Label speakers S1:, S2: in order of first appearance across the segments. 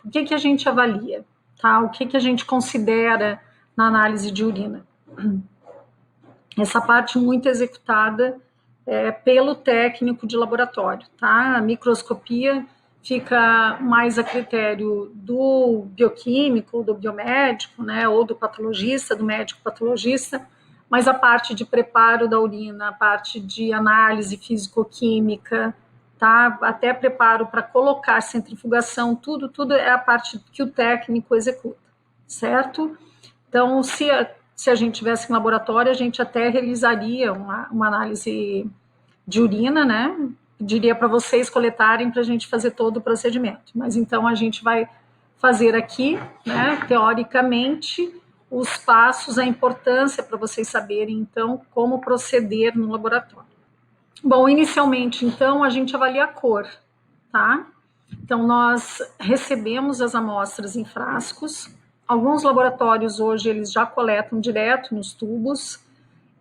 S1: O que que a gente avalia, tá? O que que a gente considera na análise de urina? Essa parte muito executada pelo técnico de laboratório, tá? A microscopia fica mais a critério do bioquímico, do biomédico, né, ou do patologista, do médico patologista, mas a parte de preparo da urina, a parte de análise físico-química, tá? Até preparo para colocar centrifugação, tudo é a parte que o técnico executa, certo? Então, se a gente tivesse em laboratório, a gente até realizaria uma análise de urina, né? Diria para vocês coletarem para a gente fazer todo o procedimento. Mas então a gente vai fazer aqui, né, teoricamente, os passos, a importância para vocês saberem, então, como proceder no laboratório. Bom, inicialmente, então, a gente avalia a cor, tá? Então, nós recebemos as amostras em frascos. Alguns laboratórios hoje, eles já coletam direto nos tubos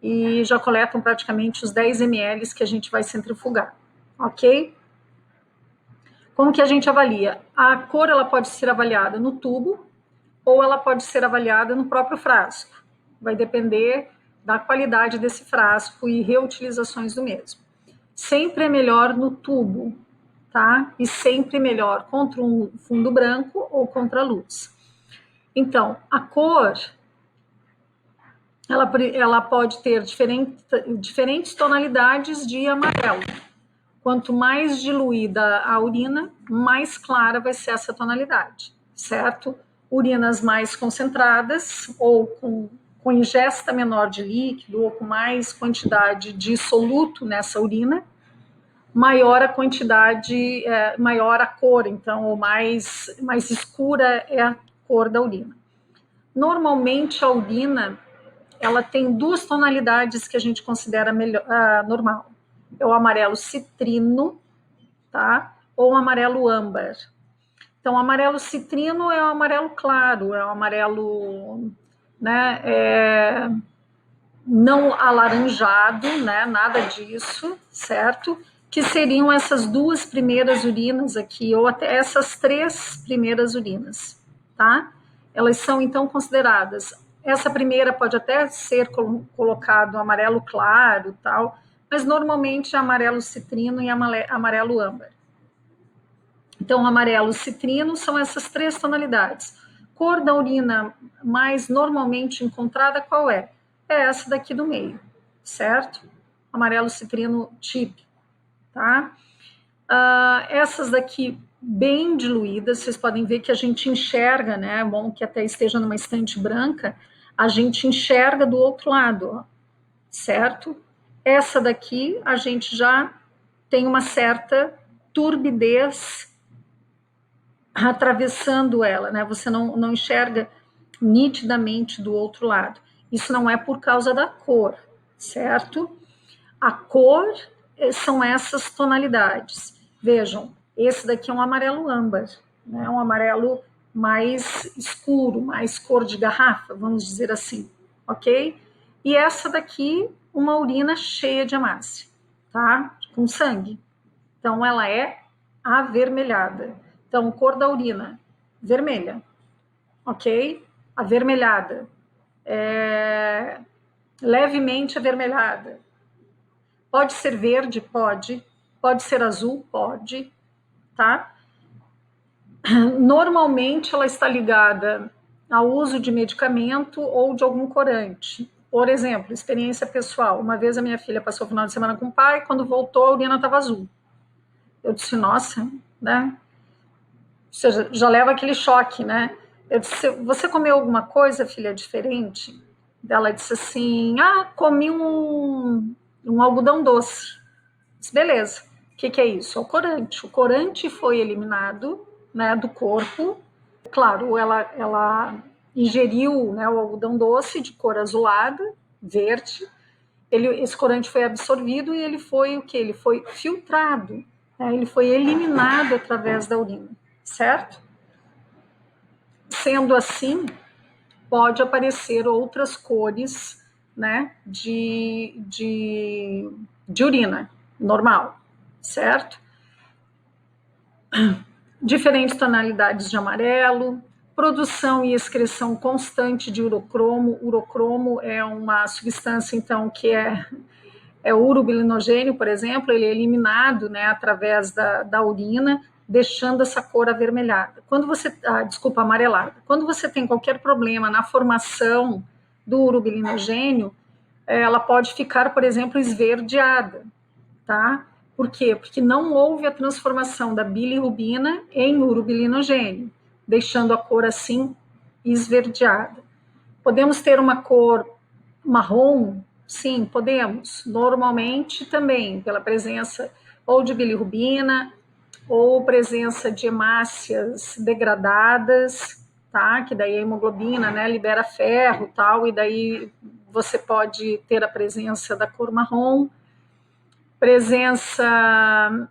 S1: e já coletam praticamente os 10 ml que a gente vai centrifugar, ok? Como que a gente avalia? A cor, ela pode ser avaliada no tubo ou ela pode ser avaliada no próprio frasco. Vai depender da qualidade desse frasco e reutilizações do mesmo. Sempre é melhor no tubo, tá? E sempre melhor contra um fundo branco ou contra a luz. Então, a cor, ela pode ter diferentes tonalidades de amarelo. Quanto mais diluída a urina, mais clara vai ser essa tonalidade, certo? Urinas mais concentradas ou com ingesta menor de líquido ou com mais quantidade de soluto nessa urina, maior a quantidade, maior a cor, então, ou mais escura é a cor da urina. Normalmente a urina, ela tem duas tonalidades que a gente considera normal. É o amarelo citrino, tá? Ou o amarelo âmbar. Então, o amarelo citrino é o amarelo claro, é o amarelo, né, não alaranjado, né, nada disso, certo? Que seriam essas duas primeiras urinas aqui, ou até essas três primeiras urinas, tá? Elas são, então, consideradas. Essa primeira pode até ser colocado amarelo claro, tal, mas normalmente é amarelo citrino e amarelo âmbar. Então, amarelo citrino são essas três tonalidades. Cor da urina mais normalmente encontrada qual é? É essa daqui do meio, certo? Amarelo citrino típico, tá? Essas daqui bem diluídas, vocês podem ver que a gente enxerga, né? É bom que até esteja numa estante branca, a gente enxerga do outro lado, ó, certo? Essa daqui a gente já tem uma certa turbidez atravessando ela, né? Você não enxerga nitidamente do outro lado. Isso não é por causa da cor, certo? A cor são essas tonalidades. Vejam, esse daqui é um amarelo âmbar, né? Um amarelo mais escuro, mais cor de garrafa, vamos dizer assim, ok? E essa daqui, uma urina cheia de hemácia, tá? Com sangue. Então, ela é avermelhada. Então, cor da urina, vermelha, ok? Avermelhada, levemente avermelhada. Pode ser verde? Pode. Pode ser azul? Pode, tá? Normalmente, ela está ligada ao uso de medicamento ou de algum corante. Por exemplo, experiência pessoal. Uma vez a minha filha passou o final de semana com o pai, quando voltou, a urina estava azul. Eu disse, nossa, né? Ou seja, já leva aquele choque, né? Eu disse, você comeu alguma coisa, filha, diferente? Ela disse assim, comi um algodão doce. Disse, beleza, o que é isso? É o corante. O corante foi eliminado, né, do corpo. Claro, ela ingeriu, né, o algodão doce de cor azulada, verde. Esse corante foi absorvido e ele foi o que? Ele foi filtrado, né? Ele foi eliminado através da urina, certo? Sendo assim, pode aparecer outras cores, né, de urina normal, certo? diferentes tonalidades de amarelo, produção e excreção constante de urocromo. Urocromo é uma substância, então, que é o urobilinogênio, por exemplo, ele é eliminado, né, através da urina, deixando essa cor avermelhada. Amarelada. Quando você tem qualquer problema na formação do urobilinogênio, ela pode ficar, por exemplo, esverdeada, tá? Por quê? Porque não houve a transformação da bilirrubina em urobilinogênio, deixando a cor assim esverdeada. Podemos ter uma cor marrom? Sim, podemos. Normalmente também, pela presença ou de bilirrubina, ou presença de hemácias degradadas, tá? Que daí a hemoglobina, né, libera ferro, tal, e daí você pode ter a presença da cor marrom. Presença,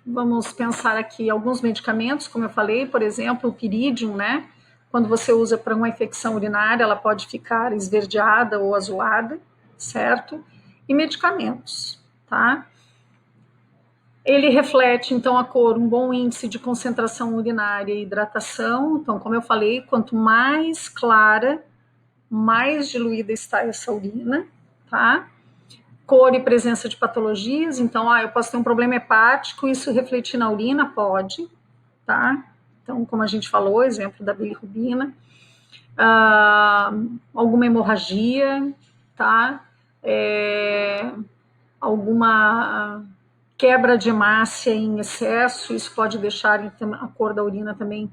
S1: vamos pensar aqui, alguns medicamentos, como eu falei, por exemplo, o Pyridium, né? Quando você usa para uma infecção urinária, ela pode ficar esverdeada ou azulada, certo? E medicamentos, tá? Ele reflete, então, a cor, um bom índice de concentração urinária e hidratação. Então, como eu falei, quanto mais clara, mais diluída está essa urina, tá? Cor e presença de patologias. Então, eu posso ter um problema hepático, isso refletir na urina? Pode, tá? Então, como a gente falou, exemplo da bilirrubina. Alguma hemorragia, tá? Alguma quebra de hemácia em excesso, isso pode deixar a cor da urina também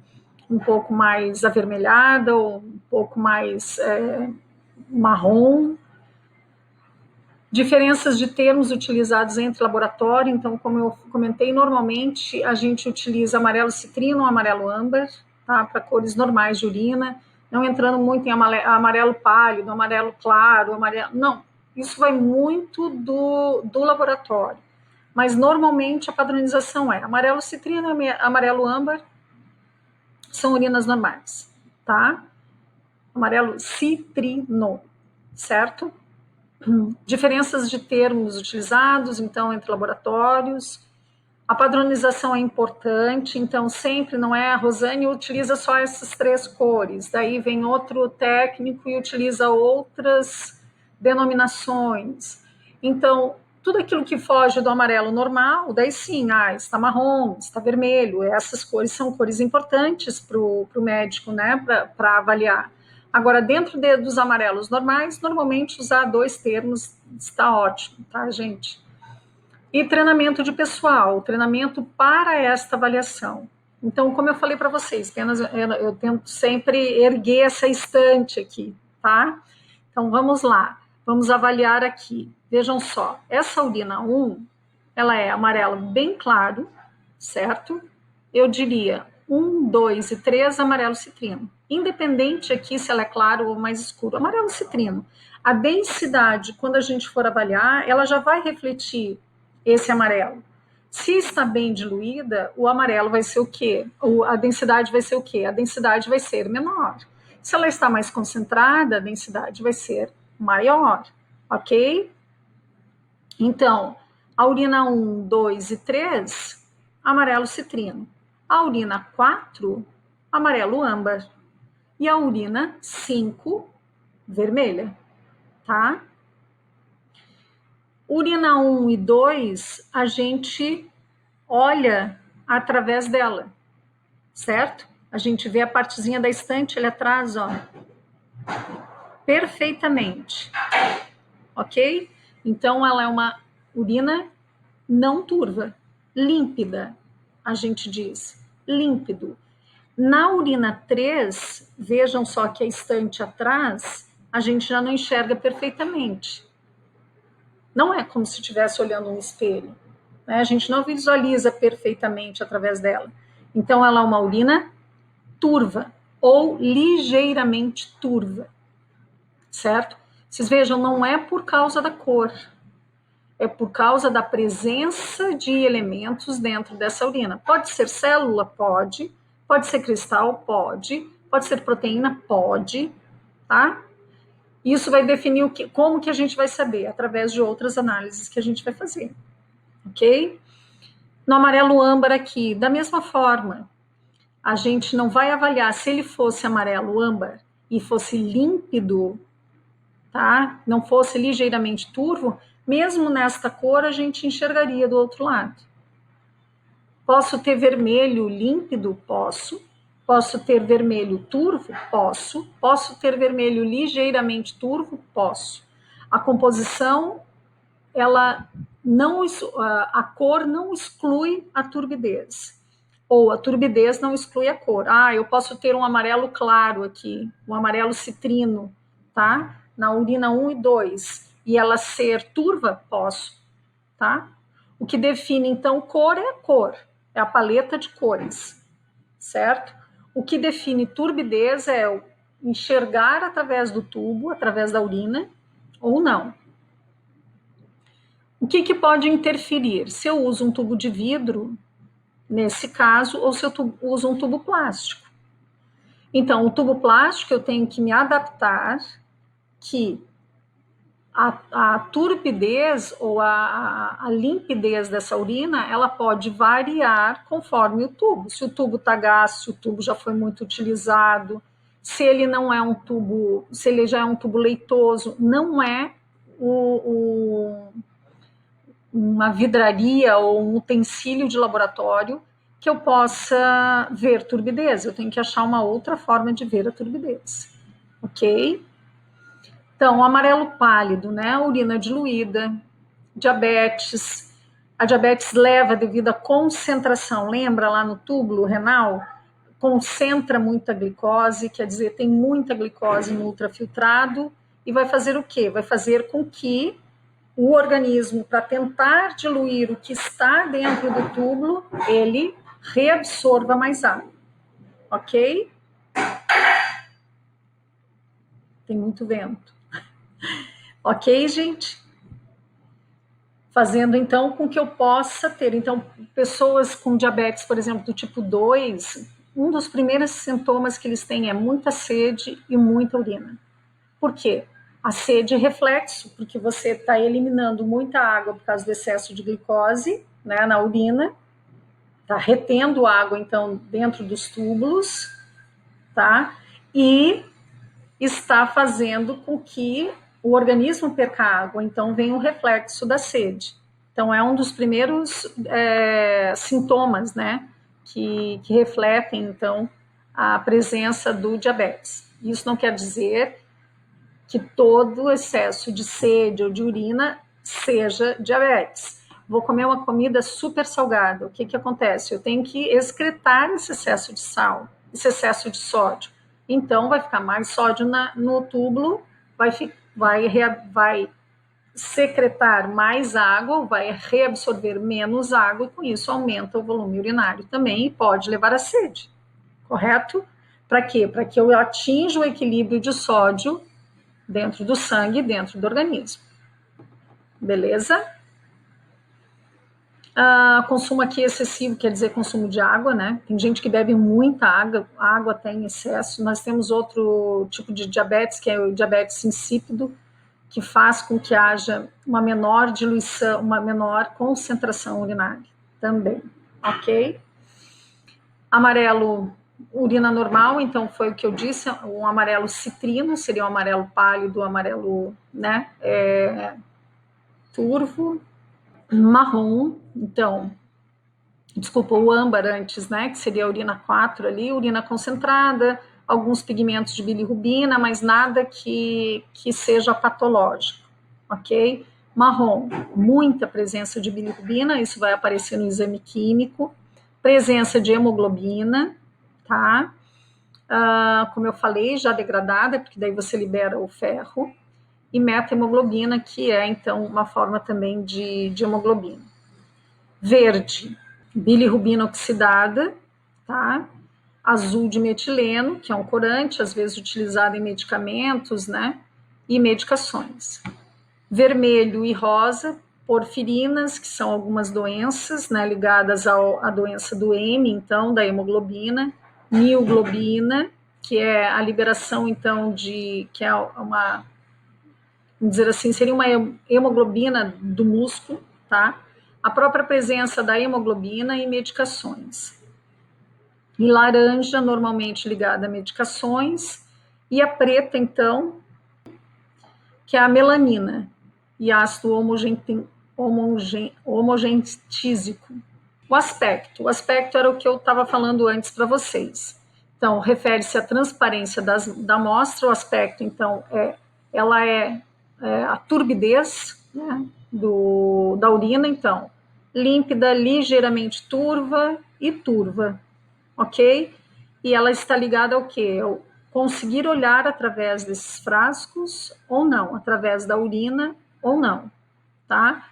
S1: um pouco mais avermelhada ou um pouco mais marrom. Diferenças de termos utilizados entre laboratório, então, como eu comentei, normalmente a gente utiliza amarelo citrino ou amarelo âmbar, tá, para cores normais de urina, não entrando muito em amarelo pálido, amarelo claro, amarelo... Não, isso vai muito do laboratório. Mas normalmente a padronização é amarelo citrino e amarelo âmbar são urinas normais, tá? Amarelo citrino, certo? Diferenças de termos utilizados, então, entre laboratórios. A padronização é importante, então sempre não é a Rosane utiliza só essas 3 cores, daí vem outro técnico e utiliza outras denominações. Então, tudo aquilo que foge do amarelo normal, daí sim, está marrom, está vermelho, essas cores são cores importantes para o médico, né, para avaliar. Agora, dentro dos amarelos normais, normalmente usar 2 termos está ótimo, tá, gente? E treinamento de pessoal, treinamento para esta avaliação. Então, como eu falei para vocês, eu tento sempre erguer essa estante aqui, tá? Então, vamos lá. Vamos avaliar aqui. Vejam só, essa urina 1, ela é amarelo bem claro, certo? Eu diria 1, 2 e 3 amarelo citrino. Independente aqui se ela é claro ou mais escuro, amarelo citrino. A densidade, quando a gente for avaliar, ela já vai refletir esse amarelo. Se está bem diluída, o amarelo vai ser o quê? A densidade vai ser o quê? A densidade vai ser menor. Se ela está mais concentrada, a densidade vai ser maior, ok? Então, a urina 1, 2 e 3, amarelo citrino. A urina 4, amarelo âmbar. E a urina 5, vermelha, tá? Urina 1 e 2, a gente olha através dela, certo? A gente vê a partezinha da estante ali atrás, ó, perfeitamente, ok? Então, ela é uma urina não turva, límpida, a gente diz, límpido. Na urina 3, vejam só que a estante atrás, a gente já não enxerga perfeitamente. Não é como se estivesse olhando um espelho, né? A gente não visualiza perfeitamente através dela. Então, ela é uma urina turva ou ligeiramente turva, certo? Vocês vejam, não é por causa da cor, é por causa da presença de elementos dentro dessa urina. Pode ser célula? Pode. Pode ser cristal? Pode. Pode ser proteína? Pode. Tá? Isso vai definir como que a gente vai saber, através de outras análises que a gente vai fazer. Ok? No amarelo âmbar aqui, da mesma forma, a gente não vai avaliar se ele fosse amarelo âmbar e fosse límpido, tá? Não fosse ligeiramente turvo, mesmo nesta cor a gente enxergaria do outro lado. Posso ter vermelho límpido? Posso. Posso ter vermelho turvo? Posso. Posso ter vermelho ligeiramente turvo? Posso. A composição, ela não, a cor não exclui a turbidez. Ou a turbidez não exclui a cor. Ah, eu posso ter um amarelo claro aqui, um amarelo citrino, tá? Na urina 1 e 2, e ela ser turva? Posso, tá? O que define, então, cor é a cor, é a paleta de cores, certo? O que define turbidez é o enxergar através do tubo, através da urina, ou não. O que pode interferir? Se eu uso um tubo de vidro, nesse caso, ou se eu uso um tubo plástico. Então, o tubo plástico eu tenho que me adaptar que a turbidez ou a limpidez dessa urina, ela pode variar conforme o tubo. Se o tubo está gasto, se o tubo já foi muito utilizado, se ele não é um tubo, se ele já é um tubo leitoso, não é uma vidraria ou um utensílio de laboratório que eu possa ver turbidez. Eu tenho que achar uma outra forma de ver a turbidez, ok? Então, o amarelo pálido, né? Urina diluída, diabetes. A diabetes leva devido à concentração, lembra lá no túbulo renal? Concentra muita glicose, quer dizer, tem muita glicose no ultrafiltrado e vai fazer o quê? Vai fazer com que o organismo, para tentar diluir o que está dentro do túbulo, ele reabsorva mais água, ok? Tem muito vento. Ok, gente? Fazendo, então, com que eu possa ter. Então, pessoas com diabetes, por exemplo, do tipo 2, um dos primeiros sintomas que eles têm é muita sede e muita urina. Por quê? A sede é reflexo, porque você está eliminando muita água por causa do excesso de glicose, né, na urina, está retendo água, então, dentro dos túbulos, tá? E está fazendo com que o organismo perca água, então vem o reflexo da sede. Então, é um dos primeiros sintomas, né, que refletem, então, a presença do diabetes. Isso não quer dizer que todo excesso de sede ou de urina seja diabetes. Vou comer uma comida super salgada, o que acontece? Eu tenho que excretar esse excesso de sal, esse excesso de sódio. Então, vai ficar mais sódio no túbulo, vai secretar mais água, vai reabsorver menos água, e com isso aumenta o volume urinário também e pode levar à sede, correto? Para quê? Para que eu atinja o equilíbrio de sódio dentro do sangue, dentro do organismo. Beleza? Consumo aqui excessivo quer dizer consumo de água, né? Tem gente que bebe muita água até em excesso. Nós temos outro tipo de diabetes, que é o diabetes insípido, que faz com que haja uma menor diluição, uma menor concentração urinária também, ok? Amarelo, urina normal, então foi o que eu disse, um amarelo citrino, seria um amarelo pálido, amarelo, né, turvo. Marrom, então, desculpa, o âmbar antes, né, que seria a urina 4 ali, urina concentrada, alguns pigmentos de bilirrubina, mas nada que seja patológico, ok? Marrom, muita presença de bilirrubina, isso vai aparecer no exame químico, presença de hemoglobina, tá? Como eu falei, já degradada, porque daí você libera o ferro, e meta-hemoglobina, que é, então, uma forma também de hemoglobina. Verde, bilirrubina oxidada, tá? Azul de metileno, que é um corante, às vezes utilizado em medicamentos, né? E medicações. Vermelho e rosa, porfirinas, que são algumas doenças, né? Ligadas à doença do M, então, da hemoglobina. Mioglobina, que é a liberação, então, que é vamos dizer assim, seria uma hemoglobina do músculo, tá? a própria presença da hemoglobina e medicações. E laranja, normalmente ligada a medicações, e a preta, então, que é a melanina e ácido homogentísico. O aspecto era o que eu estava falando antes para vocês. Então, refere-se à transparência da amostra. O aspecto, então, ela é a turbidez, né, da urina, então, límpida, ligeiramente turva e turva, ok? E ela está ligada ao quê? Eu conseguir olhar através desses frascos ou não, através da urina ou não, tá?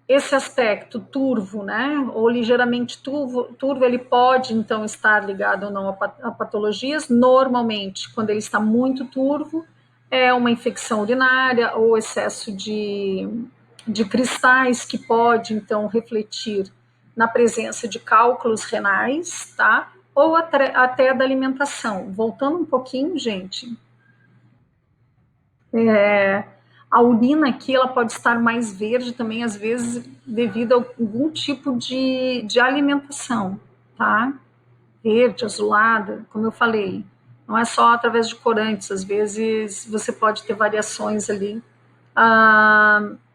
S1: Esse aspecto turvo, né, ou ligeiramente turvo, ele pode, então, estar ligado ou não a patologias. Normalmente, quando ele está muito turvo, é uma infecção urinária ou excesso de cristais, que pode, então, refletir na presença de cálculos renais, tá? Ou até da alimentação. Voltando um pouquinho, gente, a urina aqui ela pode estar mais verde também, às vezes, devido a algum tipo de alimentação, tá? Verde, azulada, como eu falei. Não é só através de corantes, às vezes você pode ter variações ali.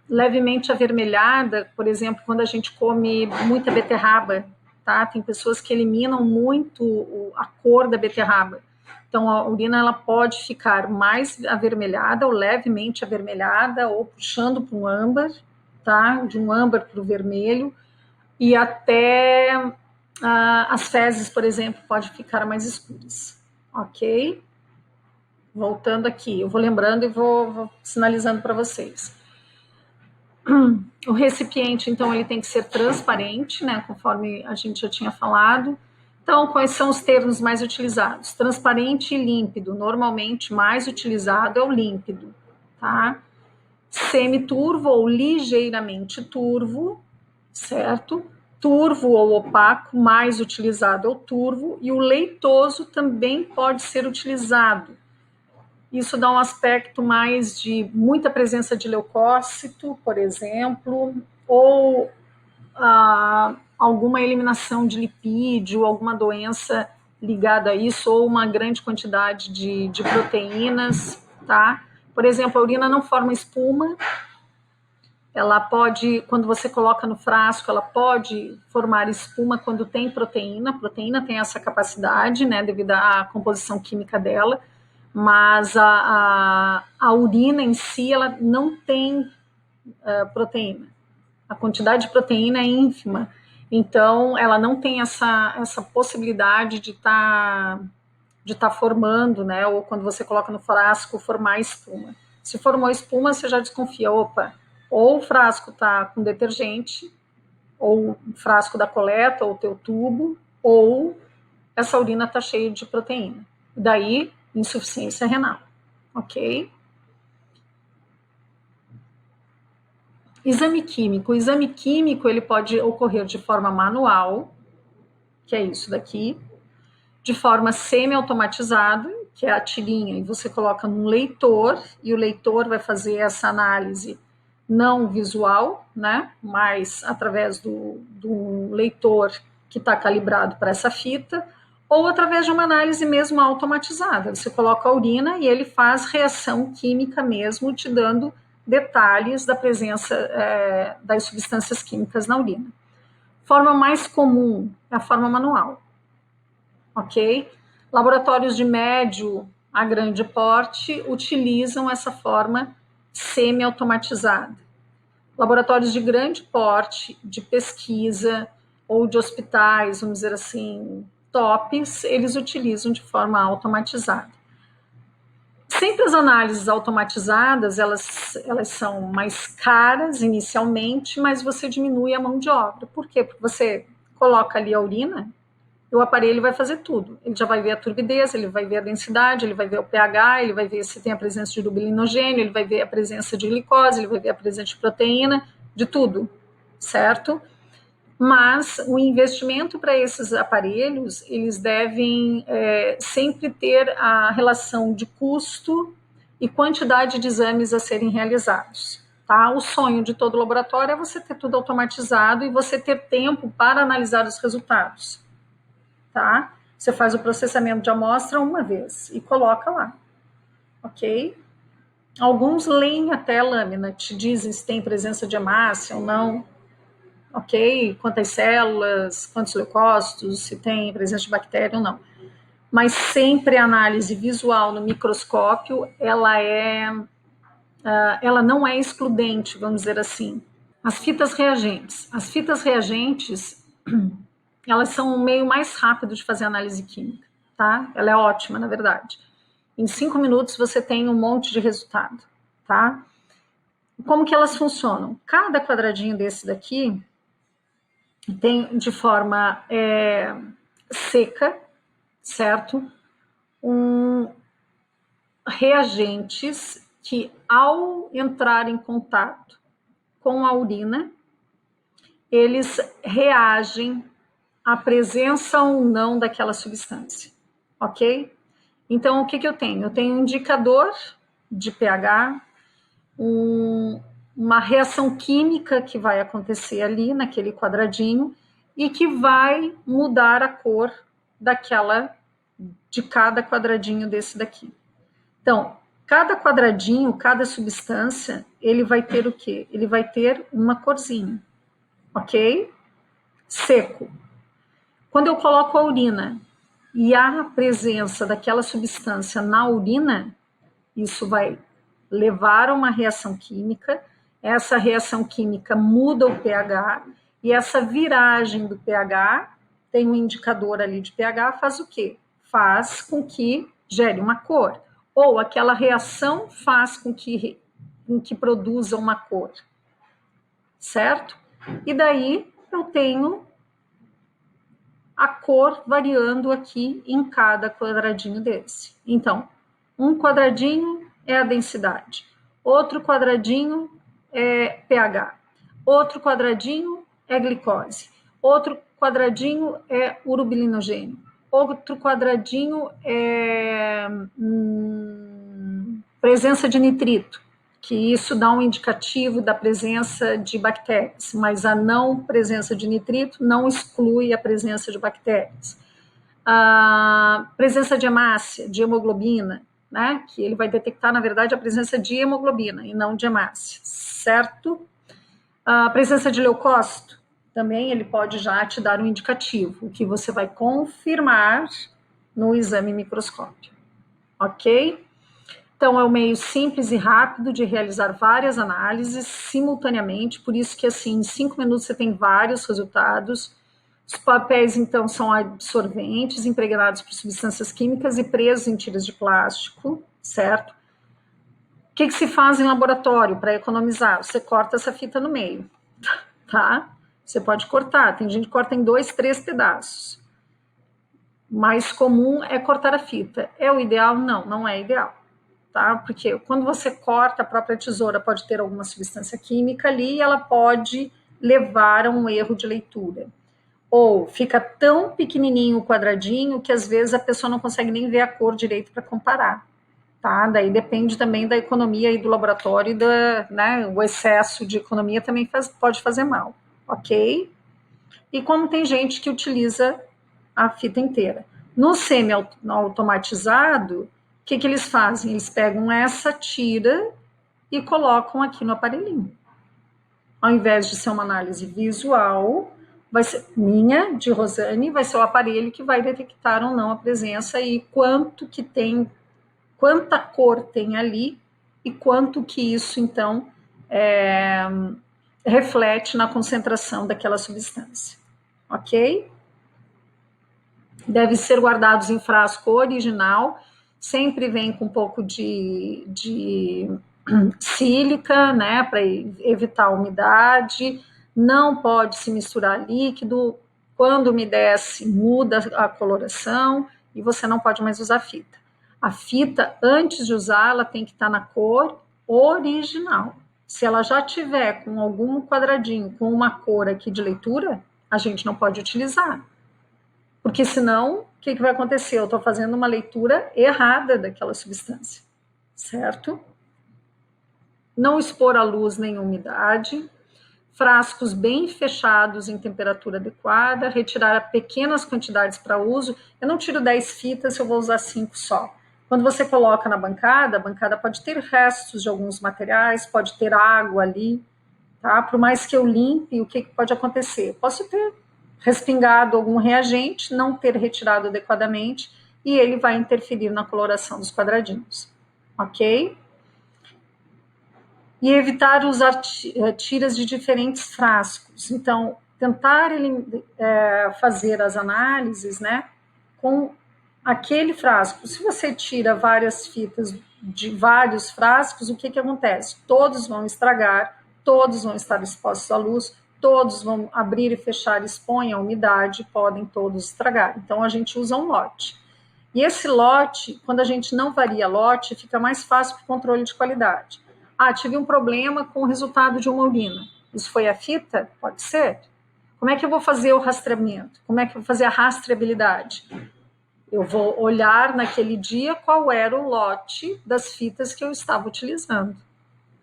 S1: Levemente avermelhada, por exemplo, quando a gente come muita beterraba, tá? Tem pessoas que eliminam muito a cor da beterraba. Então, a urina ela pode ficar mais avermelhada ou levemente avermelhada ou puxando para um âmbar, tá? De um âmbar para o vermelho. E até as fezes, por exemplo, podem ficar mais escuras, ok? Voltando aqui, eu vou lembrando e vou sinalizando para vocês. O recipiente, então, ele tem que ser transparente, né? Conforme a gente já tinha falado. Então, quais são os termos mais utilizados? Transparente e límpido. Normalmente, mais utilizado é o límpido, tá? Semiturvo ou ligeiramente turvo, certo? Turvo ou opaco, mais utilizado é o turvo. E o leitoso também pode ser utilizado. Isso dá um aspecto mais de muita presença de leucócito, por exemplo, ou alguma eliminação de lipídio, alguma doença ligada a isso, ou uma grande quantidade de proteínas, tá? Por exemplo, a urina não forma espuma, ela pode, quando você coloca no frasco, ela pode formar espuma quando tem proteína. A proteína tem essa capacidade, né, devido à composição química dela, mas a urina em si, ela não tem proteína. A quantidade de proteína é ínfima, então ela não tem essa possibilidade de tá formando, né, ou quando você coloca no frasco, formar espuma. Se formou espuma, você já desconfia, opa, ou o frasco está com detergente, ou o frasco da coleta, ou o teu tubo, ou essa urina está cheia de proteína. Daí, insuficiência renal, ok? Exame químico. O exame químico, ele pode ocorrer de forma manual, que é isso daqui, de forma semi-automatizada, que é a tirinha, e você coloca num leitor, e o leitor vai fazer essa análise não visual, né, mas através do leitor que está calibrado para essa fita, ou através de uma análise mesmo automatizada. Você coloca a urina e ele faz reação química mesmo, te dando detalhes da presença das substâncias químicas na urina. Forma mais comum é a forma manual, ok? Laboratórios de médio a grande porte utilizam essa forma semi-automatizada. Laboratórios de grande porte, de pesquisa ou de hospitais, vamos dizer assim, tops, eles utilizam de forma automatizada. Sempre as análises automatizadas, elas são mais caras inicialmente, mas você diminui a mão de obra. Por quê? Porque você coloca ali a urina, o aparelho vai fazer tudo. Ele já vai ver a turbidez, ele vai ver a densidade, ele vai ver o pH, ele vai ver se tem a presença de dubilinogênio, ele vai ver a presença de glicose, ele vai ver a presença de proteína, de tudo, certo? Mas o investimento para esses aparelhos, eles devem sempre ter a relação de custo e quantidade de exames a serem realizados. tá? O sonho de todo laboratório é você ter tudo automatizado e você ter tempo para analisar os resultados, tá? Você faz o processamento de amostra uma vez e coloca lá, ok? Alguns leem até a lâmina, te dizem se tem presença de hemácia ou não, ok? Quantas células, quantos leucócitos, se tem presença de bactéria ou não. Mas sempre a análise visual no microscópio, ela não é excludente, vamos dizer assim. As fitas reagentes. As fitas reagentes, elas são um meio mais rápido de fazer análise química, tá? Ela é ótima, na verdade. Em 5 minutos você tem um monte de resultado, tá? Como que elas funcionam? Cada quadradinho desse daqui tem de forma seca, certo? Reagentes que, ao entrar em contato com a urina, eles reagem à presença ou não daquela substância, ok? Então, o que eu tenho? Eu tenho um indicador de pH, uma reação química que vai acontecer ali naquele quadradinho e que vai mudar a cor de cada quadradinho desse daqui. Então, cada quadradinho, cada substância, ele vai ter o quê? Ele vai ter uma corzinha, ok? Seco. Quando eu coloco a urina e há a presença daquela substância na urina, isso vai levar a uma reação química, essa reação química muda o pH, e essa viragem do pH, tem um indicador ali de pH, faz o quê? Faz com que gere uma cor, ou aquela reação faz com que produza uma cor, certo? E daí eu tenho a cor variando aqui em cada quadradinho desse. Então, um quadradinho é a densidade, outro quadradinho é pH, outro quadradinho é glicose, outro quadradinho é urobilinogênio, outro quadradinho é presença de nitrito, que isso dá um indicativo da presença de bactérias, mas a não presença de nitrito não exclui a presença de bactérias. A presença de hemácia, de hemoglobina, né, que ele vai detectar, na verdade, a presença de hemoglobina e não de hemácia, certo? A presença de leucócito, também ele pode já te dar um indicativo, que você vai confirmar no exame microscópio, ok? Então, é um meio simples e rápido de realizar várias análises simultaneamente, por isso que, assim, em 5 minutos você tem vários resultados. Os papéis, então, são absorventes, impregnados por substâncias químicas e presos em tiras de plástico, certo? O que se faz em laboratório para economizar? Você corta essa fita no meio, tá? Você pode cortar, tem gente que corta em 2, 3 pedaços. Mais comum é cortar a fita. É o ideal? Não, não é ideal. Tá? Porque quando você corta, a própria tesoura pode ter alguma substância química ali e ela pode levar a um erro de leitura. Ou fica tão pequenininho o quadradinho que às vezes a pessoa não consegue nem ver a cor direito para comparar. Tá? Daí depende também da economia e do laboratório, né? O excesso de economia também pode fazer mal, ok? E como tem gente que utiliza a fita inteira. No semi-automatizado, o que eles fazem? Eles pegam essa tira e colocam aqui no aparelhinho. Ao invés de ser uma análise visual, vai ser minha, de Rosane, vai ser o aparelho que vai detectar ou não a presença e quanto que tem, quanta cor tem ali e quanto que isso, então, reflete na concentração daquela substância. Ok? Deve ser guardados em frasco original, sempre vem com um pouco de sílica, né, para evitar a umidade, não pode se misturar líquido, quando umedece muda a coloração e você não pode mais usar fita. A fita, antes de usar, ela tem que estar na cor original. Se ela já tiver com algum quadradinho com uma cor aqui de leitura, a gente não pode utilizar. Porque senão, o que vai acontecer? Eu estou fazendo uma leitura errada daquela substância, certo? não expor a luz nem umidade, frascos bem fechados em temperatura adequada, retirar pequenas quantidades para uso. Eu não tiro 10 fitas, eu vou usar 5 só. Quando você coloca na bancada, a bancada pode ter restos de alguns materiais, pode ter água ali, tá? Por mais que eu limpe, o que pode acontecer? Posso ter respingado algum reagente, não ter retirado adequadamente, e ele vai interferir na coloração dos quadradinhos, ok? E evitar usar tiras de diferentes frascos. Então, tentar fazer as análises, né, com aquele frasco. Se você tira várias fitas de vários frascos, o que acontece? Todos vão estragar, todos vão estar expostos à luz, todos vão abrir e fechar, expõem a umidade, podem todos estragar. Então, a gente usa um lote. E esse lote, quando a gente não varia lote, fica mais fácil para o controle de qualidade. Ah, tive um problema com o resultado de uma urina. Isso foi a fita? Pode ser. Como é que eu vou fazer o rastreamento? Como é que eu vou fazer a rastreabilidade? Eu vou olhar naquele dia qual era o lote das fitas que eu estava utilizando.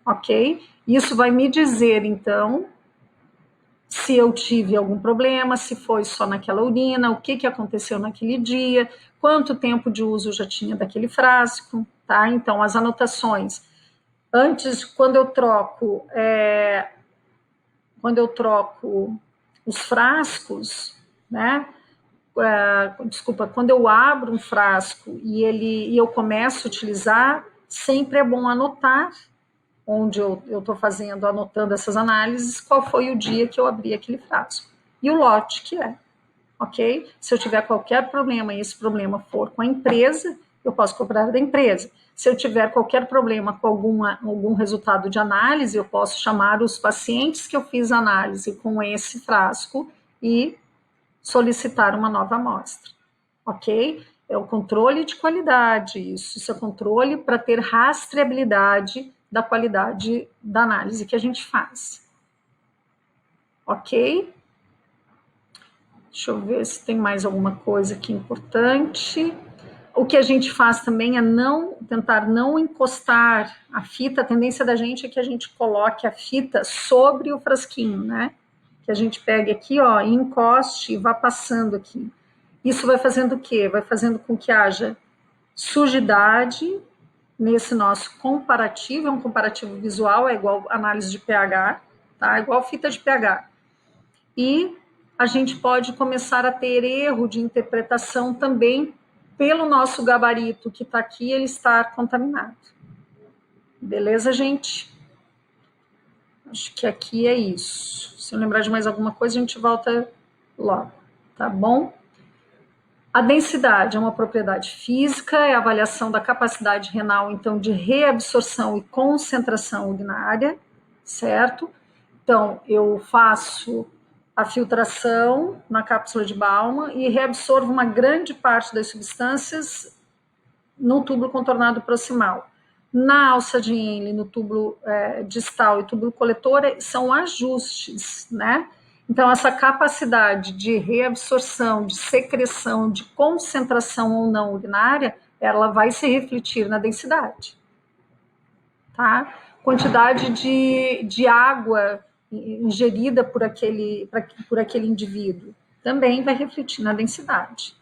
S1: Ok? Isso vai me dizer, então, se eu tive algum problema, se foi só naquela urina, o que aconteceu naquele dia, quanto tempo de uso eu já tinha daquele frasco, tá? Então, as anotações. Antes, quando eu troco os frascos, né? Quando eu abro um frasco e eu começo a utilizar, sempre é bom anotar onde eu estou anotando essas análises, qual foi o dia que eu abri aquele frasco. E o lote que é, ok? Se eu tiver qualquer problema e esse problema for com a empresa, eu posso cobrar da empresa. Se eu tiver qualquer problema com algum resultado de análise, eu posso chamar os pacientes que eu fiz análise com esse frasco e solicitar uma nova amostra, ok? É o controle de qualidade, isso é controle para ter rastreabilidade da qualidade da análise que a gente faz, ok? Deixa eu ver se tem mais alguma coisa aqui importante. O que a gente faz também é tentar não encostar a fita. A tendência da gente é que a gente coloque a fita sobre o frasquinho, né? Que a gente pegue aqui, ó, e encoste e vá passando aqui. Isso vai fazendo o quê? Vai fazendo com que haja sujidade nesse nosso comparativo, é um comparativo visual, é igual análise de pH, tá? É igual fita de pH. E a gente pode começar a ter erro de interpretação também pelo nosso gabarito que está aqui, ele estar contaminado. Beleza, gente? Acho que aqui é isso. Se eu lembrar de mais alguma coisa, a gente volta logo, tá bom? A densidade é uma propriedade física, é a avaliação da capacidade renal, então, de reabsorção e concentração urinária, certo? Então, eu faço a filtração na cápsula de Baumann e reabsorvo uma grande parte das substâncias no túbulo contornado proximal. Na alça de Henle, no túbulo distal e túbulo coletor, são ajustes, né? Então, essa capacidade de reabsorção, de secreção, de concentração ou não urinária, ela vai se refletir na densidade, tá? Quantidade de água ingerida por aquele indivíduo também vai refletir na densidade.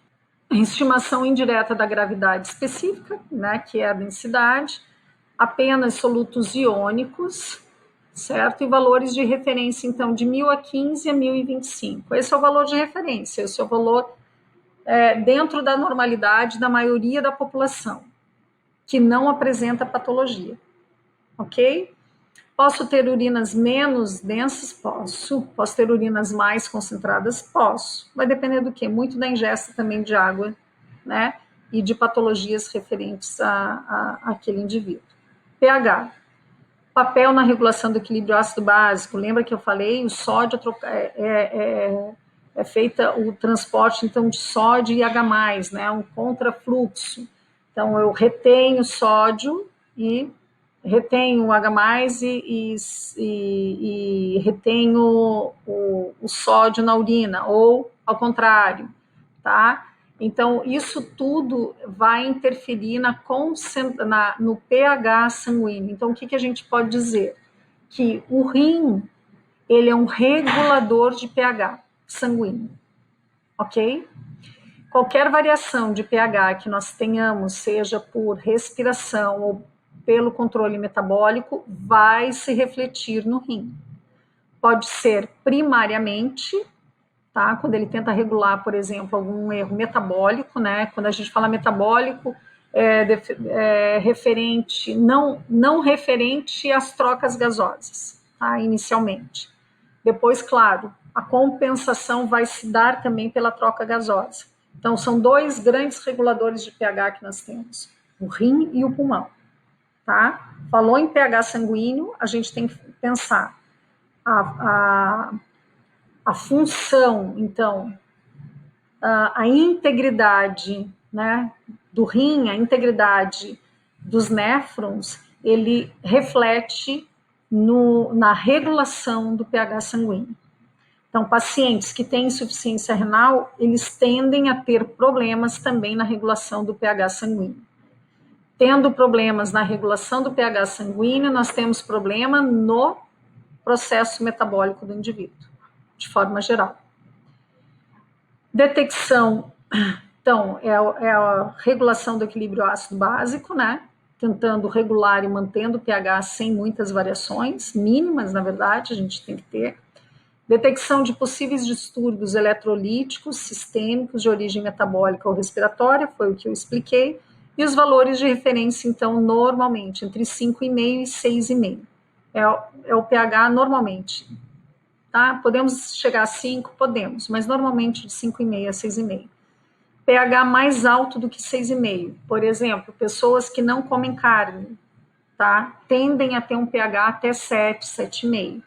S1: A estimação indireta da gravidade específica, né, que é a densidade, apenas solutos iônicos, certo? E valores de referência, então, de 1000 a 15 a 1025. Esse é o valor de referência, esse é o valor dentro da normalidade da maioria da população, que não apresenta patologia, ok? Posso ter urinas menos densas? Posso. Posso ter urinas mais concentradas? Posso. Vai depender do quê? Muito da ingesta também de água, né? E de patologias referentes àquele indivíduo. pH. Papel na regulação do equilíbrio ácido básico. Lembra que eu falei? O sódio é feita o transporte, então, de sódio e H+, né? Um contrafluxo. Então, eu retenho sódio e retenho o H+, e retenho o sódio na urina, ou ao contrário, tá? Então, isso tudo vai interferir no pH sanguíneo. Então, o que a gente pode dizer? Que o rim, ele é um regulador de pH sanguíneo, ok? Qualquer variação de pH que nós tenhamos, seja por respiração ou pelo controle metabólico, vai se refletir no rim. Pode ser primariamente, tá? Quando ele tenta regular, por exemplo, algum erro metabólico, né? Quando a gente fala metabólico, referente, não referente às trocas gasosas, tá? Inicialmente. Depois, claro, a compensação vai se dar também pela troca gasosa. Então, são dois grandes reguladores de pH que nós temos, o rim e o pulmão, tá? Falou em pH sanguíneo, a gente tem que pensar a função, então, a integridade, né, do rim, a integridade dos néfrons, ele reflete na regulação do pH sanguíneo. Então, pacientes que têm insuficiência renal, eles tendem a ter problemas também na regulação do pH sanguíneo. Tendo problemas na regulação do pH sanguíneo, nós temos problema no processo metabólico do indivíduo, de forma geral. Detecção, então, é a regulação do equilíbrio ácido básico, né? Tentando regular e mantendo o pH sem muitas variações, mínimas, na verdade, a gente tem que ter. Detecção de possíveis distúrbios eletrolíticos, sistêmicos, de origem metabólica ou respiratória, foi o que eu expliquei. E os valores de referência, então, normalmente, entre 5,5 e 6,5. É o pH normalmente. Tá? Podemos chegar a 5? Podemos, mas normalmente de 5,5 a 6,5. pH mais alto do que 6,5. Por exemplo, pessoas que não comem carne, tá? Tendem a ter um pH até 7, 7,5.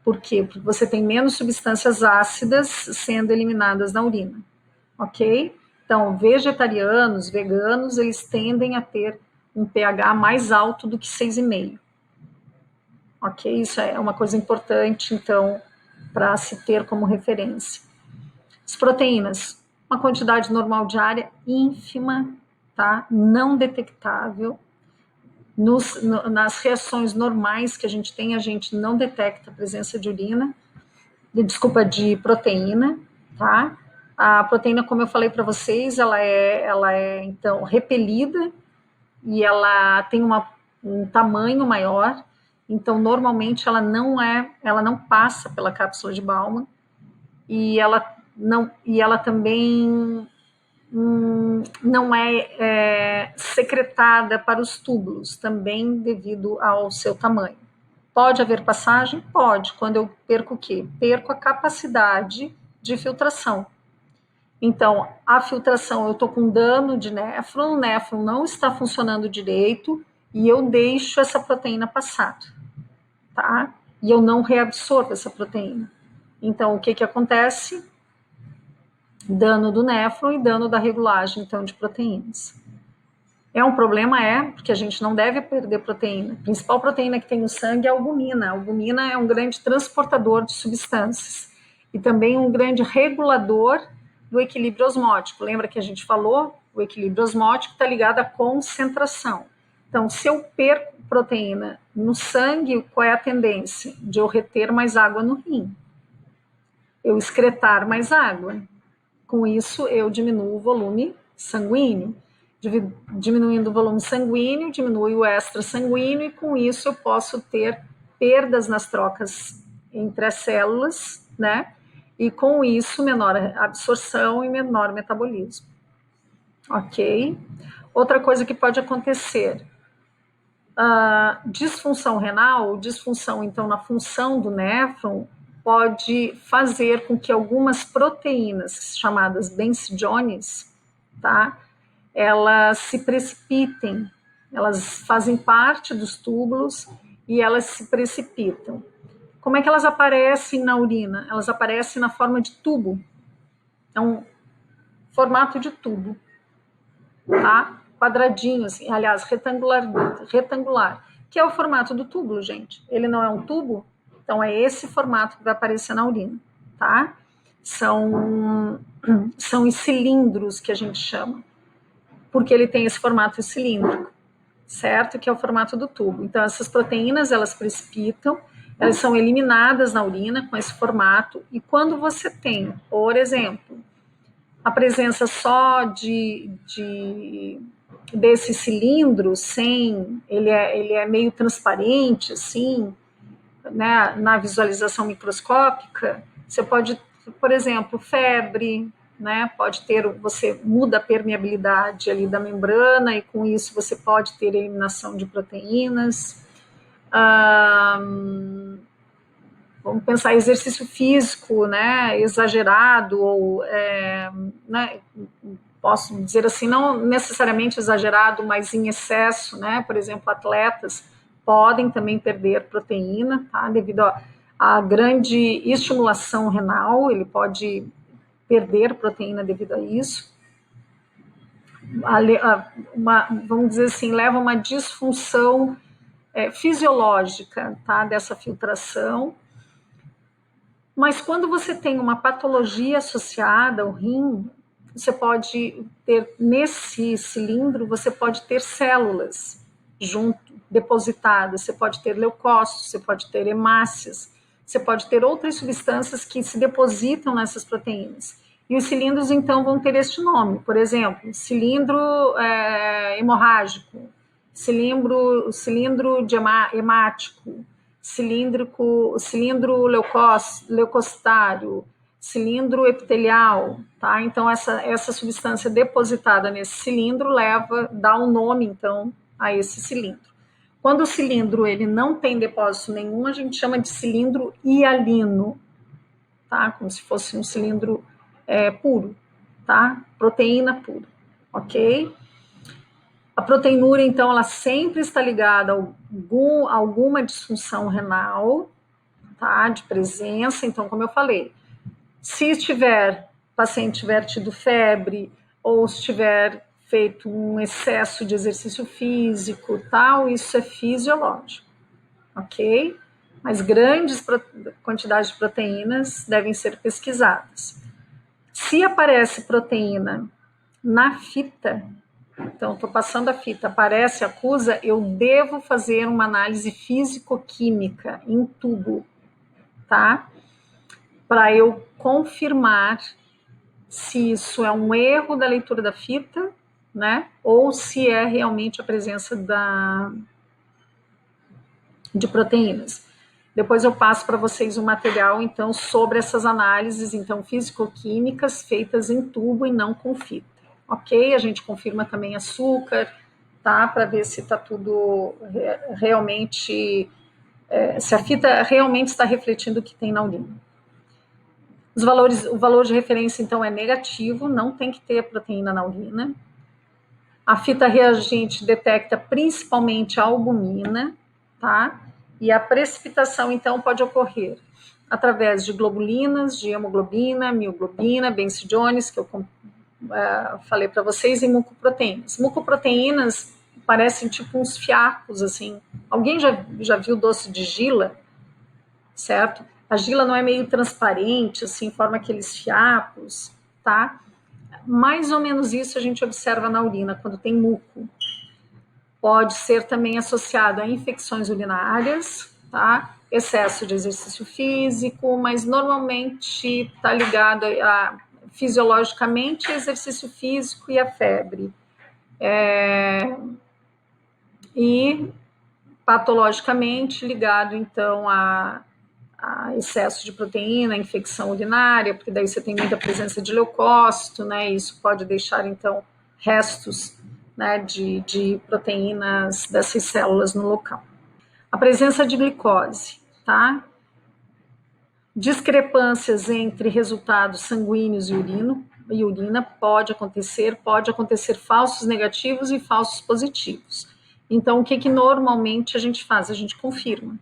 S1: Por quê? Porque você tem menos substâncias ácidas sendo eliminadas na urina, ok? Então, vegetarianos, veganos, eles tendem a ter um pH mais alto do que 6,5. Ok? Isso é uma coisa importante, então, para se ter como referência. As proteínas, uma quantidade normal diária ínfima, tá? Não detectável. Nas reações normais que a gente não detecta a presença de de proteína, tá? A proteína, como eu falei para vocês, ela é então repelida e ela tem um tamanho maior. Então, normalmente ela não passa pela cápsula de Bowman e ela também não é secretada para os túbulos, também devido ao seu tamanho. Pode haver passagem? Pode. Quando eu perco o quê? Perco a capacidade de filtração. Então, a filtração, eu estou com dano de néfron, o néfron não está funcionando direito e eu deixo essa proteína passar, tá? E eu não reabsorvo essa proteína. Então, o que acontece? Dano do néfron e dano da regulagem, então, de proteínas. É um problema, porque a gente não deve perder proteína. A principal proteína que tem no sangue é a albumina. A albumina é um grande transportador de substâncias e também um grande regulador do equilíbrio osmótico. Lembra que a gente falou? O equilíbrio osmótico está ligado à concentração. Então, se eu perco proteína no sangue, qual é a tendência? De eu reter mais água no rim. Eu excretar mais água. Com isso, eu diminuo o volume sanguíneo. Diminuindo o volume sanguíneo, diminui o extrasanguíneo e com isso eu posso ter perdas nas trocas entre as células, né? E com isso menor absorção e menor metabolismo. Ok? Outra coisa que pode acontecer, disfunção renal, disfunção então na função do néfron, pode fazer com que algumas proteínas chamadas benzidiones, tá? Elas se precipitem, elas fazem parte dos túbulos e elas se precipitam. Como é que elas aparecem na urina? Elas aparecem na forma de tubo. É um formato de tubo, tá? Quadradinho, assim, aliás, retangular, que é o formato do túbulo, gente. Ele não é um tubo, então é esse formato que vai aparecer na urina, tá? são em cilindros que a gente chama, porque ele tem esse formato cilíndrico, certo? Que é o formato do tubo. Então, essas proteínas, elas precipitam, elas são eliminadas na urina com esse formato, e quando você tem, por exemplo, a presença só desse cilindro, sem, ele é meio transparente, assim, né, na visualização microscópica, você pode, por exemplo, febre, né, pode ter, você muda a permeabilidade ali da membrana e com isso você pode ter eliminação de proteínas. Vamos pensar exercício físico, né, exagerado ou, né, posso dizer assim, não necessariamente exagerado, mas em excesso, né, por exemplo, atletas podem também perder proteína, tá, devido à grande estimulação renal, ele pode perder proteína devido a isso. Vamos dizer assim, leva a uma disfunção fisiológica, tá, dessa filtração. Mas quando você tem uma patologia associada ao rim, você pode ter, nesse cilindro, você pode ter células junto, depositadas, você pode ter leucócitos, você pode ter hemácias, você pode ter outras substâncias que se depositam nessas proteínas. E os cilindros, então, vão ter este nome. Por exemplo, cilindro hemorrágico, cilindro hemático, cilindro leucocitário, cilindro epitelial, tá? Então essa substância depositada nesse cilindro dá um nome então a esse cilindro. Quando o cilindro ele não tem depósito nenhum, a gente chama de cilindro hialino, tá? Como se fosse um cilindro puro, tá? Proteína pura, ok? A proteinúria, então, ela sempre está ligada a alguma disfunção renal, tá? De presença. Então, como eu falei, se o paciente tiver tido febre ou se tiver feito um excesso de exercício físico, tal, isso é fisiológico, ok? Mas grandes quantidades de proteínas devem ser pesquisadas. Se aparece proteína na fita, então, estou passando a fita, aparece, acusa, eu devo fazer uma análise físico-química em tubo, tá? Para eu confirmar se isso é um erro da leitura da fita, né? Ou se é realmente a presença de proteínas. Depois eu passo para vocês um material, então, sobre essas análises, então, físico-químicas feitas em tubo e não com fita. Ok? A gente confirma também açúcar, tá? Para ver se está tudo realmente, se a fita realmente está refletindo o que tem na urina. O valor de referência, então, é negativo, não tem que ter proteína na urina. A fita reagente detecta principalmente a albumina, tá? E a precipitação, então, pode ocorrer através de globulinas, de hemoglobina, mioglobina, benzidiones, que eu falei para vocês, e mucoproteínas. Mucoproteínas parecem tipo uns fiapos, assim. Alguém já viu doce de gila? Certo? A gila não é meio transparente, assim, forma aqueles fiapos, tá? Mais ou menos isso a gente observa na urina, quando tem muco. Pode ser também associado a infecções urinárias, tá? Excesso de exercício físico, mas normalmente está ligado fisiologicamente, exercício físico e a febre. E patologicamente ligado, então, a excesso de proteína, infecção urinária, porque daí você tem muita presença de leucócito, né? Isso pode deixar, então, restos, né, de proteínas dessas células no local. A presença de glicose, tá? Discrepâncias entre resultados sanguíneos e urina pode acontecer falsos negativos e falsos positivos. Então, o que normalmente a gente faz? A gente confirma,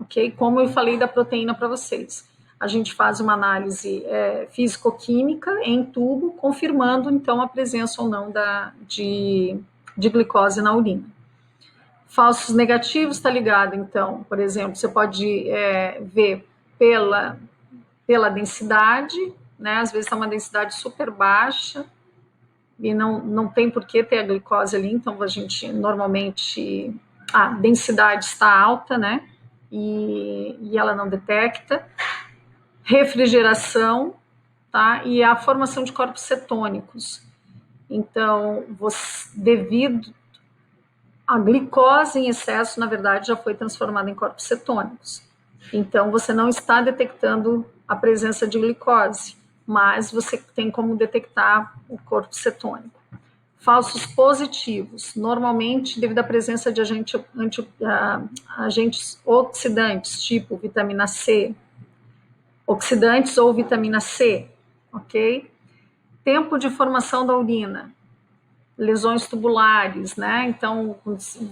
S1: ok? Como eu falei da proteína para vocês. A gente faz uma análise físico-química em tubo, confirmando, então, a presença ou não de glicose na urina. Falsos negativos está ligado, então, por exemplo, você pode ver pela densidade, né? Às vezes está uma densidade super baixa e não tem por que ter a glicose ali, então a gente normalmente a densidade está alta, né? E ela não detecta. Refrigeração, tá? E a formação de corpos cetônicos. Então, devido à glicose em excesso, na verdade, já foi transformada em corpos cetônicos. Então, você não está detectando a presença de glicose, mas você tem como detectar o corpo cetônico. Falsos positivos, normalmente devido à presença de agentes oxidantes, tipo vitamina C, oxidantes ou vitamina C, ok? Tempo de formação da urina, lesões tubulares, né? Então,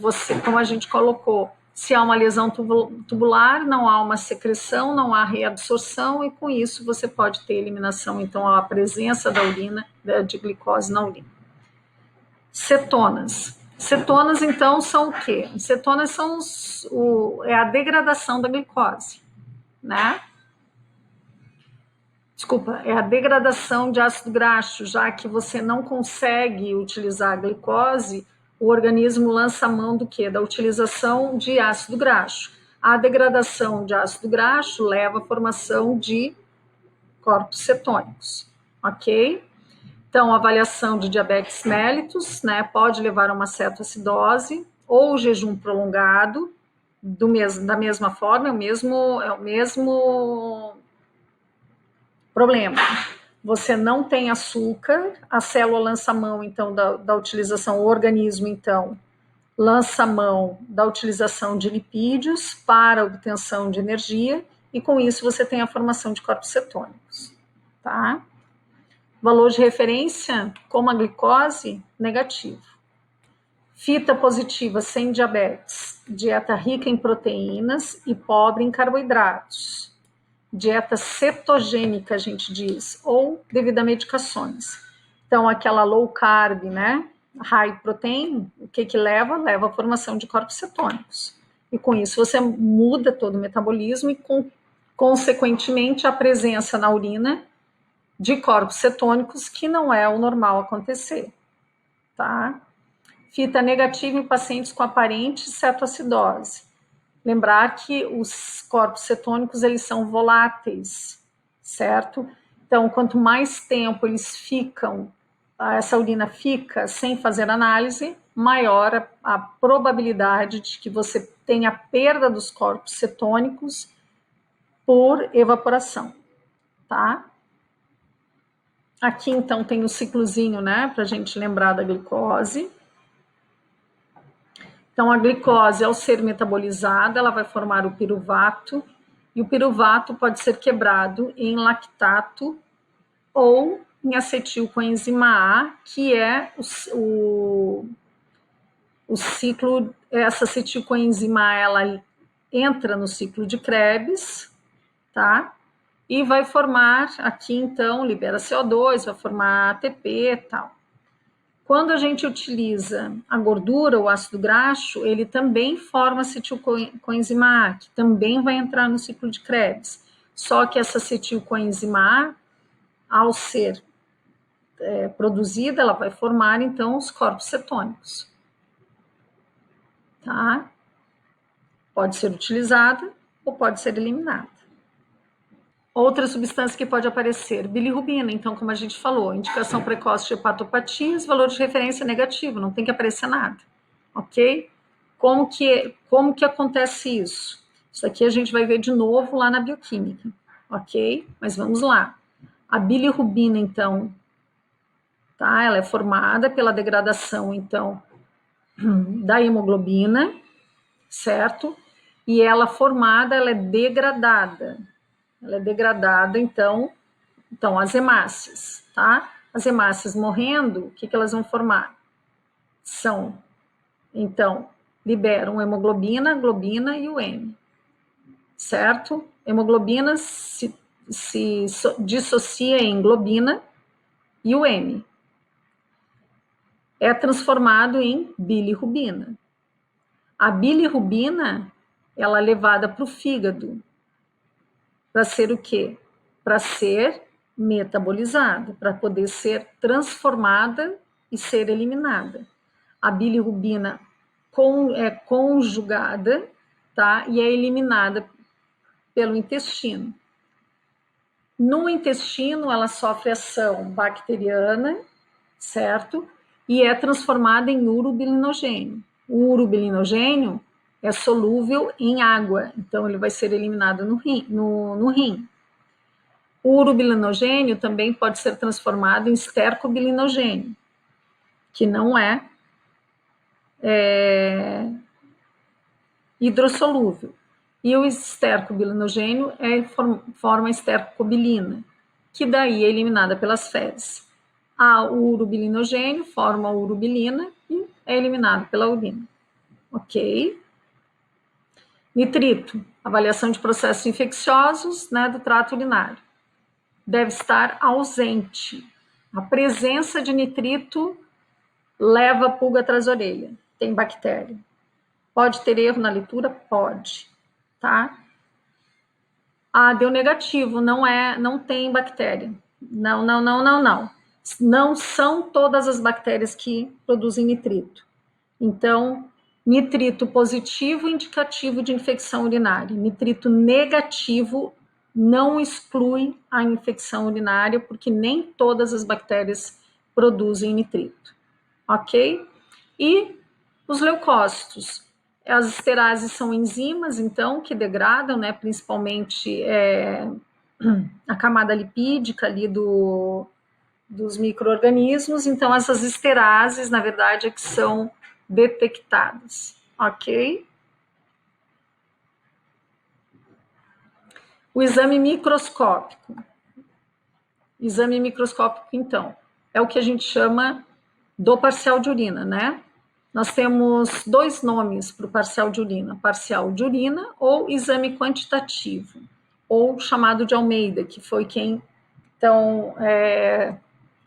S1: você, como a gente colocou, se há uma lesão tubular, não há uma secreção, não há reabsorção, e com isso você pode ter eliminação, então, a presença da urina, de glicose na urina. Cetonas. Cetonas, então, são o quê? Cetonas são é a degradação da glicose, né? Desculpa, é a degradação de ácido graxo, já que você não consegue utilizar a glicose, o organismo lança a mão do quê? Da utilização de ácido graxo. A degradação de ácido graxo leva à formação de corpos cetônicos, ok? Então, avaliação de diabetes mellitus, né, pode levar a uma cetoacidose ou jejum prolongado, da mesma forma, é o mesmo problema. Você não tem açúcar, a célula lança mão, então, da utilização, o organismo, então, lança mão da utilização de lipídios para a obtenção de energia, e com isso você tem a formação de corpos cetônicos, tá? Valor de referência, como a glicose, negativo. Fita positiva sem diabetes, dieta rica em proteínas e pobre em carboidratos. Dieta cetogênica, a gente diz, ou devido a medicações. Então, aquela low carb, né? High protein, o que leva? Leva à formação de corpos cetônicos. E com isso você muda todo o metabolismo e, consequentemente, a presença na urina de corpos cetônicos, que não é o normal acontecer, tá? Fita negativa em pacientes com aparente cetoacidose. Lembrar que os corpos cetônicos, eles são voláteis, certo? Então, quanto mais tempo eles ficam, essa urina fica sem fazer análise, maior a probabilidade de que você tenha perda dos corpos cetônicos por evaporação, tá? Aqui, então, tem o ciclozinho, né, para a gente lembrar da glicose. Então, a glicose, ao ser metabolizada, ela vai formar o piruvato, e o piruvato pode ser quebrado em lactato ou em acetilcoenzima A, que é o ciclo, essa acetilcoenzima A, ela entra no ciclo de Krebs, tá? E vai formar, aqui então, libera CO2, vai formar ATP e tal. Quando a gente utiliza a gordura, o ácido graxo, ele também forma acetilcoenzima A, que também vai entrar no ciclo de Krebs. Só que essa acetilcoenzima A, ao ser produzida, ela vai formar, então, os corpos cetônicos. Tá? Pode ser utilizada ou pode ser eliminada. Outra substância que pode aparecer, bilirrubina. Então, como a gente falou, indicação precoce de hepatopatias, valor de referência negativo, não tem que aparecer nada, ok? Como que acontece isso? Isso aqui a gente vai ver de novo lá na bioquímica, ok? Mas vamos lá. A bilirrubina, então, tá? Ela é formada pela degradação, então, da hemoglobina, certo? E ela formada, ela é degradada. Ela é degradada, então as hemácias, tá? As hemácias morrendo, o que elas vão formar? Então, liberam hemoglobina, globina e o M, certo? Hemoglobina se dissocia em globina e o M é transformado em bilirrubina. A bilirrubina, ela é levada para o fígado para ser o quê? para ser metabolizada, para poder ser transformada e ser eliminada. A bilirrubina é conjugada, tá? E é eliminada pelo intestino. No intestino, ela sofre ação bacteriana, certo? E é transformada em urobilinogênio. O urobilinogênio é solúvel em água, então ele vai ser eliminado no rim. O urobilinogênio também pode ser transformado em estercobilinogênio, que não é hidrossolúvel. E o estercobilinogênio forma estercobilina, que daí é eliminada pelas fezes. O urobilinogênio forma a urobilina e é eliminado pela urina. Ok? Nitrito, avaliação de processos infecciosos, né, do trato urinário. Deve estar ausente. A presença de nitrito leva a pulga atrás da orelha. Tem bactéria. Pode ter erro na leitura? Pode. Tá? Deu negativo, não tem bactéria. Não. Não são todas as bactérias que produzem nitrito. Então, nitrito positivo indicativo de infecção urinária. Nitrito negativo não exclui a infecção urinária, porque nem todas as bactérias produzem nitrito. Ok? E os leucócitos. As esterases são enzimas, então, que degradam, né, principalmente a camada lipídica ali dos micro-organismos. Então, essas esterases, na verdade, é que são detectadas, ok? O exame microscópico. Exame microscópico, então, é o que a gente chama do parcial de urina, né? Nós temos dois nomes para o parcial de urina ou exame quantitativo, ou chamado de Almeida, que foi quem, então,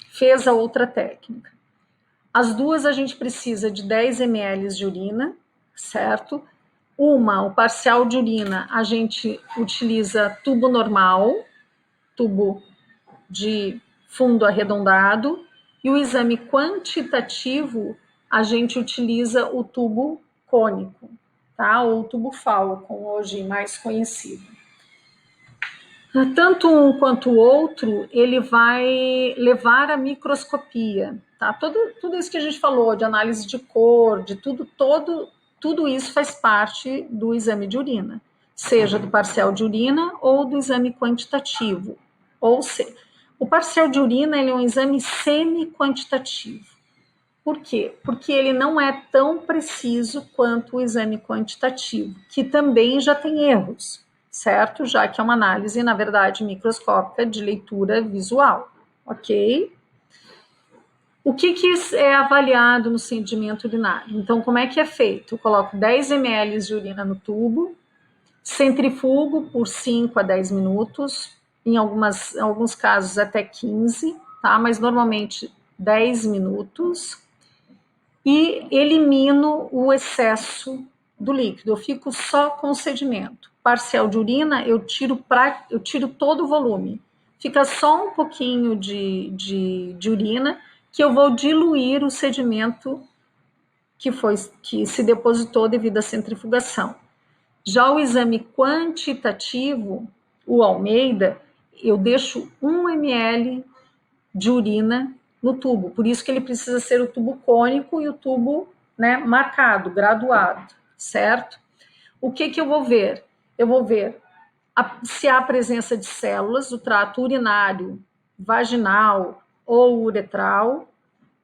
S1: fez a outra técnica. As duas a gente precisa de 10 ml de urina, certo? O parcial de urina, a gente utiliza tubo normal, tubo de fundo arredondado, e o exame quantitativo, a gente utiliza o tubo cônico, tá? Ou o tubo Falcon, hoje mais conhecido. Tanto um quanto o outro, ele vai levar a microscopia, tá? Tudo isso que a gente falou, de análise de cor, de tudo isso faz parte do exame de urina, seja do parcial de urina ou do exame quantitativo. Ou seja, o parcial de urina ele é um exame semi-quantitativo. Por quê? Porque ele não é tão preciso quanto o exame quantitativo, que também já tem erros, certo? Já que é uma análise, na verdade, microscópica de leitura visual, ok? O que é avaliado no sedimento urinário? Então, como é que é feito? Eu coloco 10 ml de urina no tubo, centrifugo por 5 a 10 minutos, em alguns casos até 15, tá? Mas normalmente 10 minutos, e elimino o excesso do líquido. Eu fico só com o sedimento. Parcial de urina, eu tiro todo o volume. Fica só um pouquinho de urina, que eu vou diluir o sedimento que se depositou devido à centrifugação. Já o exame quantitativo, o Almeida, eu deixo 1 ml de urina no tubo, por isso que ele precisa ser o tubo cônico e o tubo, né, marcado, graduado, certo? O que eu vou ver? Eu vou ver se há presença de células do trato urinário, vaginal ou uretral,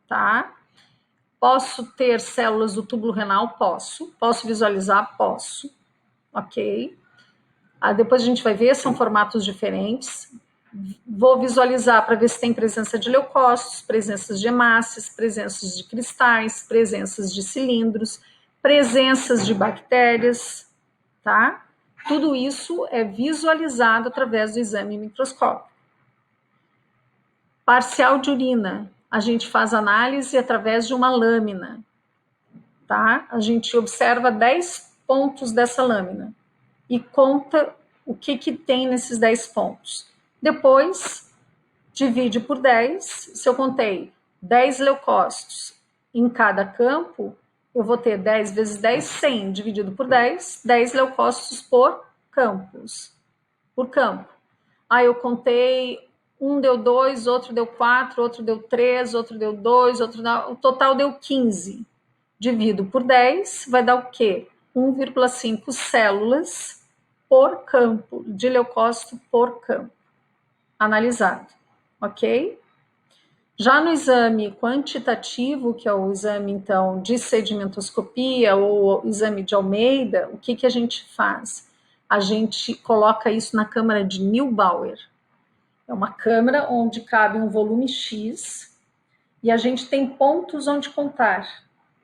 S1: tá? Posso ter células do túbulo renal? Posso. Posso visualizar? Posso. Ok? Depois a gente vai ver, são formatos diferentes. Vou visualizar para ver se tem presença de leucócitos, presenças de hemácias, presenças de cristais, presenças de cilindros, presenças de bactérias, tá? Tudo isso é visualizado através do exame microscópico. Parcial de urina, a gente faz análise através de uma lâmina, tá? A gente observa 10 pontos dessa lâmina e conta o que tem nesses 10 pontos. Depois, divide por 10. Se eu contei 10 leucócitos em cada campo, eu vou ter 10 vezes 10, 100, dividido por 10, 10 leucócitos por campo. Aí eu contei, um deu 2, outro deu 4, outro deu 3, outro deu 2, outro deu... O total deu 15. Divido por 10, vai dar o quê? 1,5 células por campo, de leucócito por campo, analisado, ok? Já no exame quantitativo, que é o exame, então, de sedimentoscopia ou o exame de Almeida, o que a gente faz? A gente coloca isso na câmara de Neubauer. É uma câmara onde cabe um volume X e a gente tem pontos onde contar.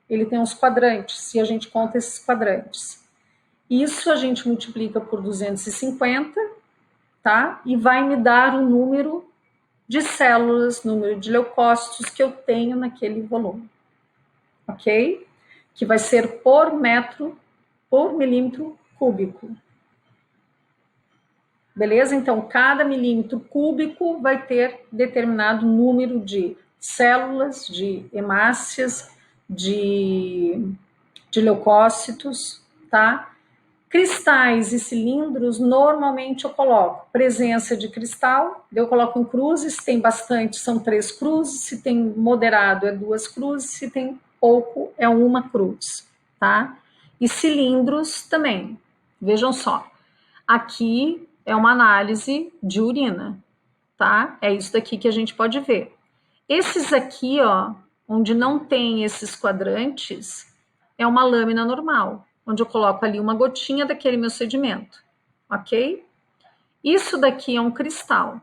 S1: Ele tem uns quadrantes e a gente conta esses quadrantes. Isso a gente multiplica por 250, tá? E vai me dar o número de células, número de leucócitos que eu tenho naquele volume, ok? Que vai ser por metro, por milímetro cúbico. Beleza? Então, cada milímetro cúbico vai ter determinado número de células, de hemácias, de leucócitos, tá? Cristais e cilindros, normalmente eu coloco presença de cristal, eu coloco em cruzes, se tem bastante são 3 cruzes, se tem moderado é 2 cruzes, se tem pouco é 1 cruz, tá? E cilindros também, vejam só, aqui é uma análise de urina, tá? É isso daqui que a gente pode ver. Esses aqui, ó, onde não tem esses quadrantes, é uma lâmina normal, onde eu coloco ali uma gotinha daquele meu sedimento, ok? Isso daqui é um cristal.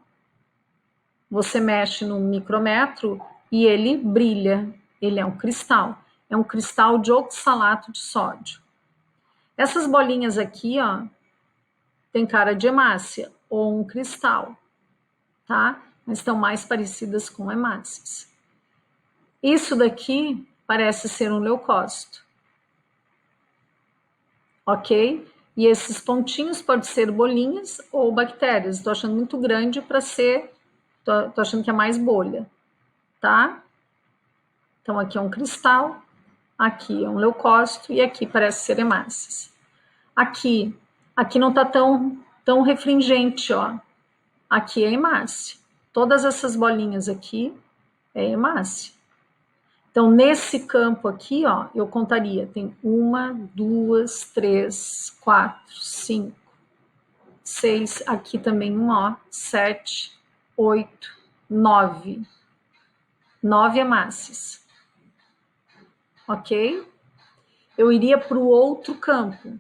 S1: Você mexe no micrômetro e ele brilha. Ele é um cristal. É um cristal de oxalato de sódio. Essas bolinhas aqui, ó, tem cara de hemácia ou um cristal, tá? Mas estão mais parecidas com hemácias. Isso daqui parece ser um leucócito. Ok? E esses pontinhos podem ser bolinhas ou bactérias. Estou achando muito grande para ser, estou achando que é mais bolha, tá? Então aqui é um cristal, aqui é um leucócito e aqui parece ser hemácias. Aqui não está tão refringente, ó. Aqui é hemácia. Todas essas bolinhas aqui é hemácia. Então, nesse campo aqui, ó, eu contaria, tem 1, 2, 3, 4, 5, 6, aqui também ó, 7, 8, 9. 9 hemácias. Ok? Eu iria para o outro campo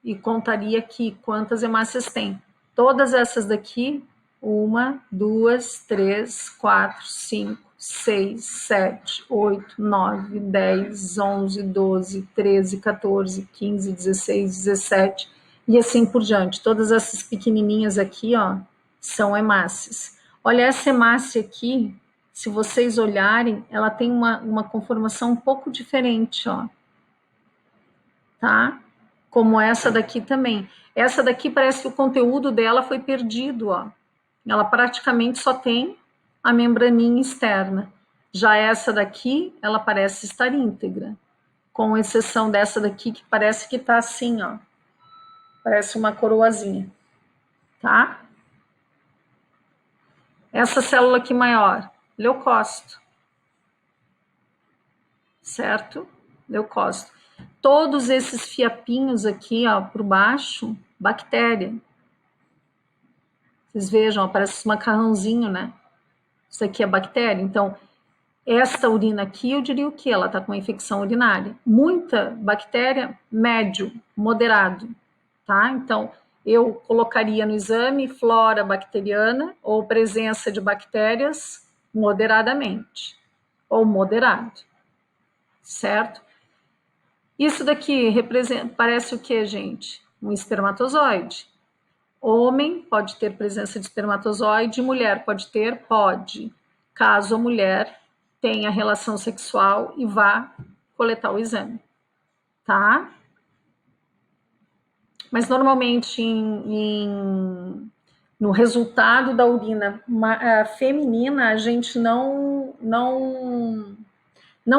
S1: e contaria aqui quantas hemácias tem. Todas essas daqui, 1, 2, 3, 4, 5, 6, 7, 8, 9, 10, 11, 12, 13, 14, 15, 16, 17 e assim por diante. Todas essas pequenininhas aqui, ó, são hemácias. Olha, essa hemácia aqui, se vocês olharem, ela tem uma conformação um pouco diferente, ó. Tá? Como essa daqui também. Essa daqui parece que o conteúdo dela foi perdido, ó. Ela praticamente só tem a membraninha externa. Já essa daqui, ela parece estar íntegra, com exceção dessa daqui que parece que tá assim, ó. Parece uma coroazinha, tá? Essa célula aqui maior, leucócito, certo? Leucócito. Todos esses fiapinhos aqui, ó, por baixo, bactéria. Vocês vejam, ó, parece um macarrãozinho, né? Isso aqui é bactéria. Então, esta urina aqui, eu diria o quê? Ela está com infecção urinária. Muita bactéria, médio, moderado, tá? Então, eu colocaria no exame flora bacteriana ou presença de bactérias moderadamente, ou moderado, certo? Isso daqui representa, parece o que, gente? Um espermatozoide. Homem pode ter presença de espermatozoide, mulher pode ter? Pode. Caso a mulher tenha relação sexual e vá coletar o exame, tá? Mas normalmente no resultado da urina feminina, a gente não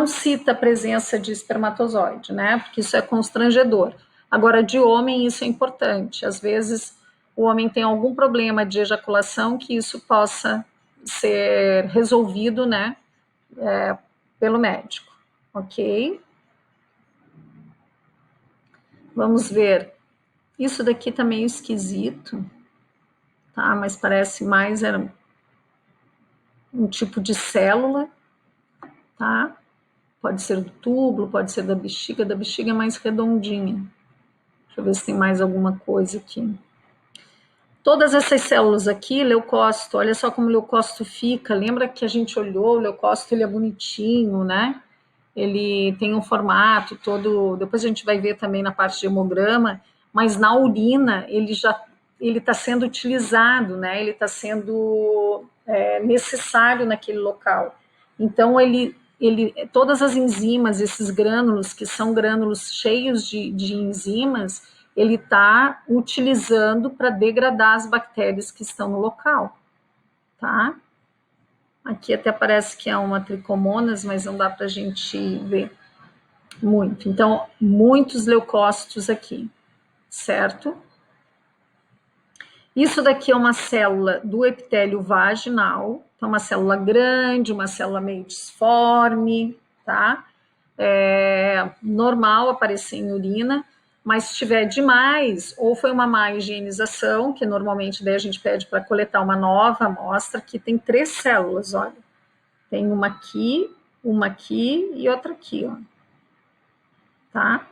S1: cita a presença de espermatozoide, né? Porque isso é constrangedor. Agora, de homem, isso é importante. Às vezes, o homem tem algum problema de ejaculação que isso possa ser resolvido, né? Pelo médico, ok? Vamos ver. Isso daqui tá meio esquisito, tá? Mas parece mais era um tipo de célula, tá? Pode ser do túbulo, pode ser da bexiga é mais redondinha. Deixa eu ver se tem mais alguma coisa aqui. Todas essas células aqui, leucócito, olha só como o leucócito fica. Lembra que a gente olhou, o leucócito ele é bonitinho, né? Ele tem um formato todo. Depois a gente vai ver também na parte de hemograma, mas na urina ele está sendo utilizado, né? Ele está sendo necessário naquele local. Então todas as enzimas, esses grânulos que são grânulos cheios de enzimas, ele está utilizando para degradar as bactérias que estão no local, tá? Aqui até parece que é uma tricomonas, mas não dá para a gente ver muito. Então, muitos leucócitos aqui, certo? Isso daqui é uma célula do epitélio vaginal, então uma célula grande, uma célula meio disforme, tá? É normal aparecer em urina, mas se tiver demais, ou foi uma má higienização, que normalmente daí a gente pede para coletar uma nova amostra, que tem 3 células, olha. Tem uma aqui e outra aqui, ó. Tá?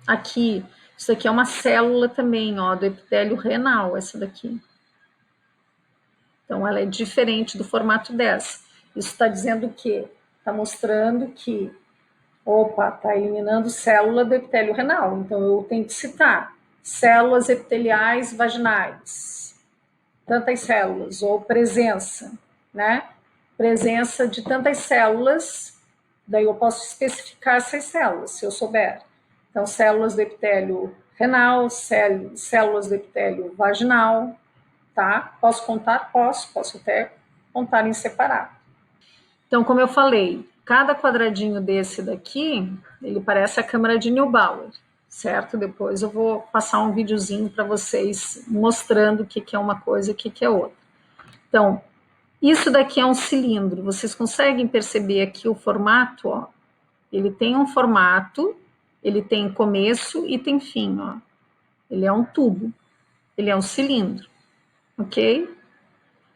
S1: Aqui, isso aqui é uma célula também, ó, do epitélio renal, essa daqui. Então, ela é diferente do formato dessa. Isso está dizendo o quê? Está mostrando que, opa, está eliminando célula do epitélio renal. Então, eu tenho que citar células epiteliais vaginais, tantas células, ou presença, né? Presença de tantas células, daí eu posso especificar essas células, se eu souber. Então, células do epitélio renal, células do epitélio vaginal, tá? Posso contar? Posso até contar em separado. Então, como eu falei, cada quadradinho desse daqui, ele parece a câmara de Neubauer, certo? Depois eu vou passar um videozinho para vocês mostrando o que é uma coisa e o que é outra. Então, isso daqui é um cilindro. Vocês conseguem perceber aqui o formato, ó? Ele tem um formato, ele tem começo e tem fim, ó. Ele é um tubo, ele é um cilindro, ok?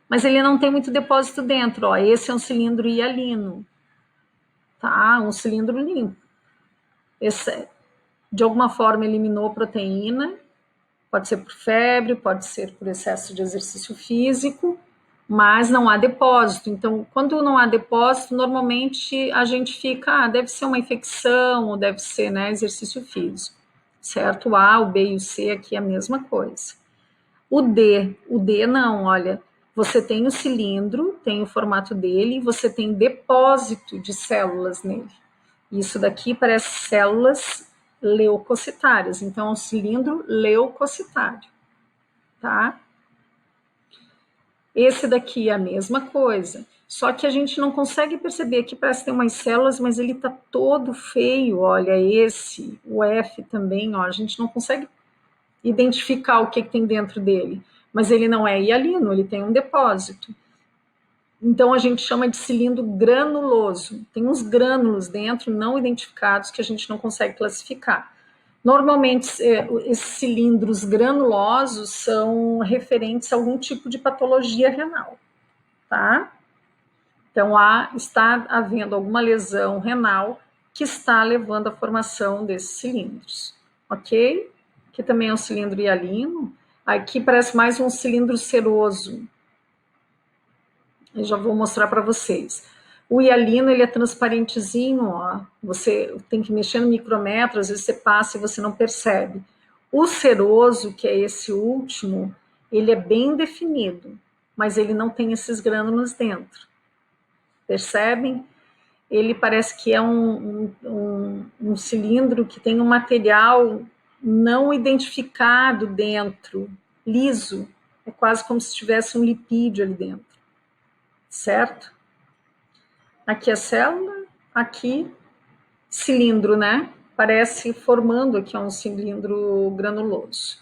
S1: Mas ele não tem muito depósito dentro, ó. Esse é um cilindro hialino, tá? Um cilindro limpo. Esse, de alguma forma, eliminou proteína, pode ser por febre, pode ser por excesso de exercício físico, mas não há depósito. Então, quando não há depósito, normalmente a gente fica, deve ser uma infecção, ou deve ser, né, exercício físico, certo? O A, o B e o C aqui é a mesma coisa. O D não, olha, você tem o cilindro, tem o formato dele, e você tem depósito de células nele. Isso daqui parece células leucocitárias, então é um cilindro leucocitário, tá? Esse daqui é a mesma coisa, só que a gente não consegue perceber aqui, parece ter umas células, mas ele tá todo feio, olha, esse, o F também, ó, a gente não consegue identificar o que tem dentro dele, mas ele não é hialino, ele tem um depósito. Então a gente chama de cilindro granuloso, tem uns grânulos dentro não identificados que a gente não consegue classificar. Normalmente, esses cilindros granulosos são referentes a algum tipo de patologia renal, tá? Então, está havendo alguma lesão renal que está levando à formação desses cilindros, ok? Que também é um cilindro hialino. Aqui parece mais um cilindro seroso. Eu já vou mostrar para vocês. O hialino, ele é transparentezinho, ó. Você tem que mexer no micrômetro, às vezes você passa e você não percebe. O seroso, que é esse último, ele é bem definido, mas ele não tem esses grânulos dentro. Percebem? Ele parece que é um um cilindro que tem um material não identificado dentro, liso. É quase como se tivesse um lipídio ali dentro, certo? Aqui a célula, aqui cilindro, né? Parece formando aqui um cilindro granuloso.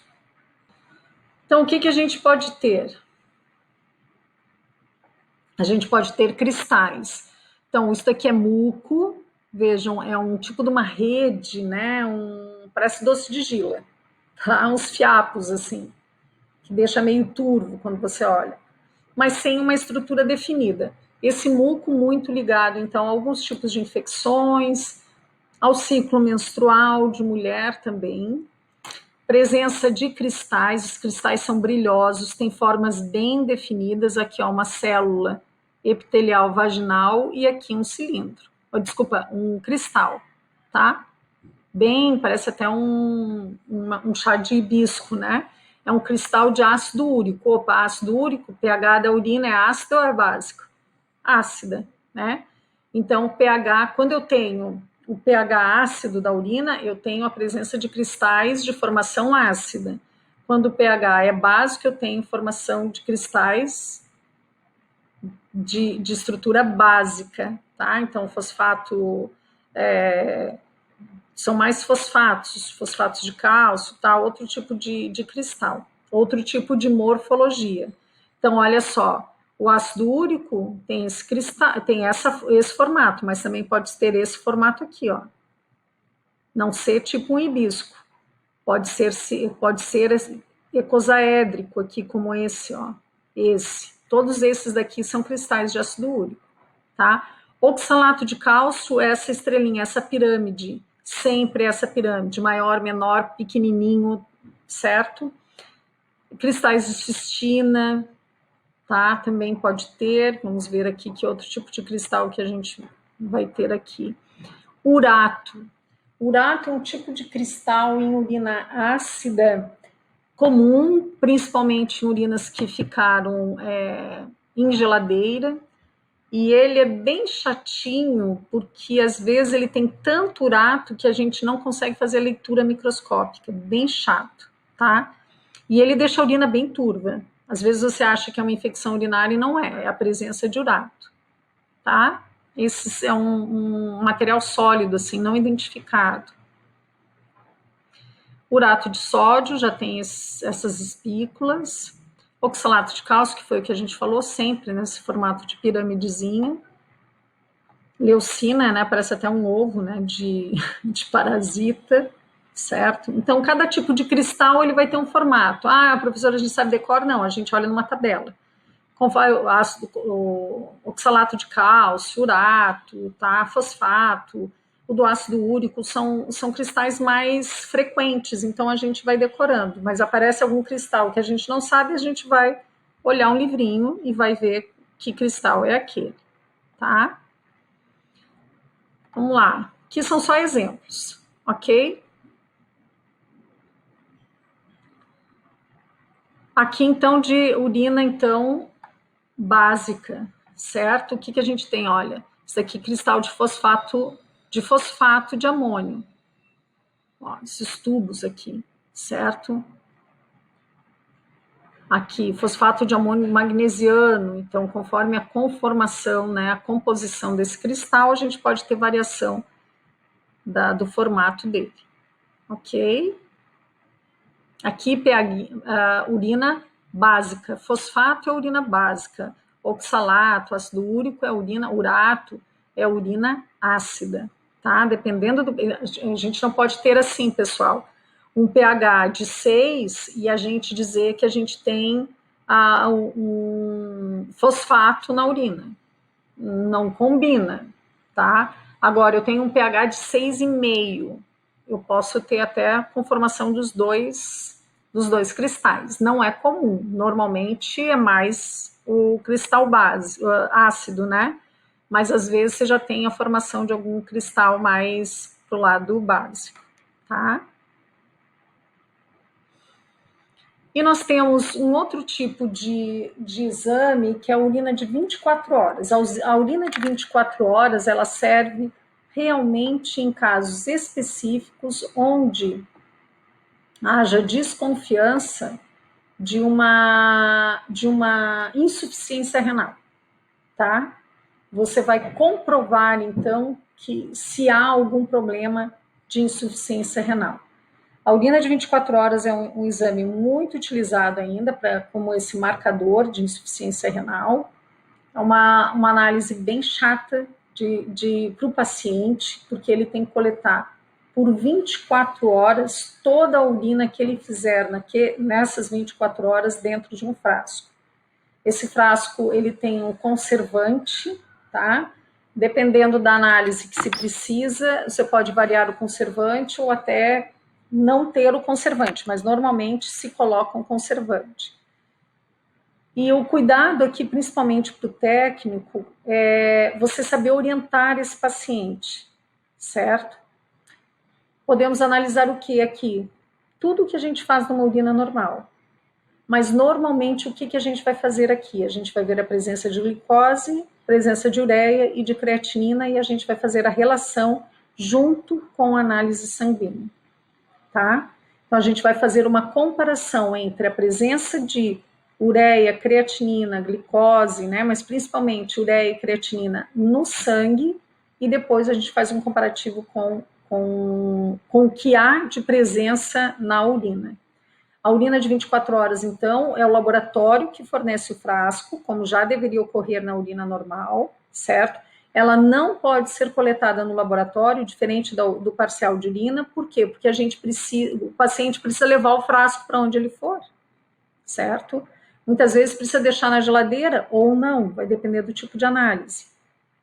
S1: Então, o que a gente pode ter? A gente pode ter cristais. Então, isso daqui é muco, vejam, é um tipo de uma rede, né? Parece doce de gila, tá? Uns fiapos assim, que deixa meio turvo quando você olha, mas sem uma estrutura definida. Esse muco muito ligado, então, a alguns tipos de infecções, ao ciclo menstrual de mulher também. Presença de cristais, os cristais são brilhosos, têm formas bem definidas. Aqui, ó, uma célula epitelial vaginal e aqui um cilindro. Oh, desculpa, um cristal, tá? Bem, parece até um chá de hibisco, né? É um cristal de ácido úrico. Opa, ácido úrico, pH da urina é ácido ou é básico? Ácida, né? Então, o pH, quando eu tenho o pH ácido da urina, eu tenho a presença de cristais de formação ácida. Quando o pH é básico, eu tenho formação de cristais de estrutura básica, tá? Então, fosfato, são mais fosfatos de cálcio, tá? Outro tipo de cristal, outro tipo de morfologia. Então, olha só, o ácido úrico tem esse cristal, tem esse formato, mas também pode ter esse formato aqui, ó. Não ser tipo um hibisco. Pode ser ecosaédrico aqui, como esse, ó. Esse. Todos esses daqui são cristais de ácido úrico, tá? Oxalato de cálcio, essa estrelinha, essa pirâmide, sempre essa pirâmide, maior, menor, pequenininho, certo? Cristais de cistina, tá? Também pode ter, vamos ver aqui que outro tipo de cristal que a gente vai ter aqui. Urato. Urato é um tipo de cristal em urina ácida comum, principalmente em urinas que ficaram em geladeira, e ele é bem chatinho, porque às vezes ele tem tanto urato que a gente não consegue fazer a leitura microscópica, bem chato, tá? E ele deixa a urina bem turva. Às vezes você acha que é uma infecção urinária e não é a presença de urato, tá? Esse é um material sólido, assim, não identificado. Urato de sódio já tem essas espículas. Oxalato de cálcio, que foi o que a gente falou sempre, nesse formato de piramidezinha. Leucina, né, parece até um ovo, né, de parasita, certo? Então, cada tipo de cristal, ele vai ter um formato. Ah, professora, a gente sabe decor? Não, a gente olha numa tabela. Conforme o oxalato de cálcio, urato, tá, fosfato, o do ácido úrico, são cristais mais frequentes, então a gente vai decorando. Mas aparece algum cristal que a gente não sabe, a gente vai olhar um livrinho e vai ver que cristal é aquele, tá? Vamos lá. Aqui são só exemplos, ok? Aqui, então, de urina, então, básica, certo? O que a gente tem? Olha, isso aqui, cristal de fosfato de amônio. Ó, esses tubos aqui, certo? Aqui, fosfato de amônio magnesiano. Então, conforme a conformação, né, a composição desse cristal, a gente pode ter variação do formato dele, ok? Aqui, pH, urina básica, fosfato é urina básica, oxalato, ácido úrico é urina, urato é urina ácida, tá? Dependendo a gente não pode ter assim, pessoal, um pH de 6 e a gente dizer que a gente tem um fosfato na urina. Não combina, tá? Agora, eu tenho um pH de 6,5, eu posso ter até a conformação dos dois cristais. Não é comum, normalmente é mais o cristal base, ácido, né? Mas às vezes você já tem a formação de algum cristal mais pro lado básico, tá? E nós temos um outro tipo de exame, que é a urina de 24 horas. A urina de 24 horas, ela serve realmente em casos específicos onde haja desconfiança de uma insuficiência renal, tá? Você vai comprovar, então, que se há algum problema de insuficiência renal. A urina de 24 horas é um exame muito utilizado ainda como esse marcador de insuficiência renal. É uma análise bem chata para o paciente, porque ele tem que coletar por 24 horas toda a urina que ele fizer nessas 24 horas dentro de um frasco. Esse frasco ele tem um conservante, tá? Dependendo da análise que se precisa, você pode variar o conservante ou até não ter o conservante, mas normalmente se coloca um conservante. E o cuidado aqui, principalmente para o técnico, é você saber orientar esse paciente, certo? Podemos analisar o que aqui? Tudo que a gente faz numa urina normal. Mas normalmente o que a gente vai fazer aqui? A gente vai ver a presença de glicose, presença de ureia e de creatinina e a gente vai fazer a relação junto com a análise sanguínea, tá? Então a gente vai fazer uma comparação entre a presença de ureia, creatinina, glicose, né? Mas principalmente ureia e creatinina no sangue e depois a gente faz um comparativo com o que há de presença na urina. A urina de 24 horas, então, é o laboratório que fornece o frasco, como já deveria ocorrer na urina normal, certo? Ela não pode ser coletada no laboratório, diferente do parcial de urina, por quê? Porque o paciente precisa levar o frasco para onde ele for, certo? Muitas vezes precisa deixar na geladeira ou não, vai depender do tipo de análise,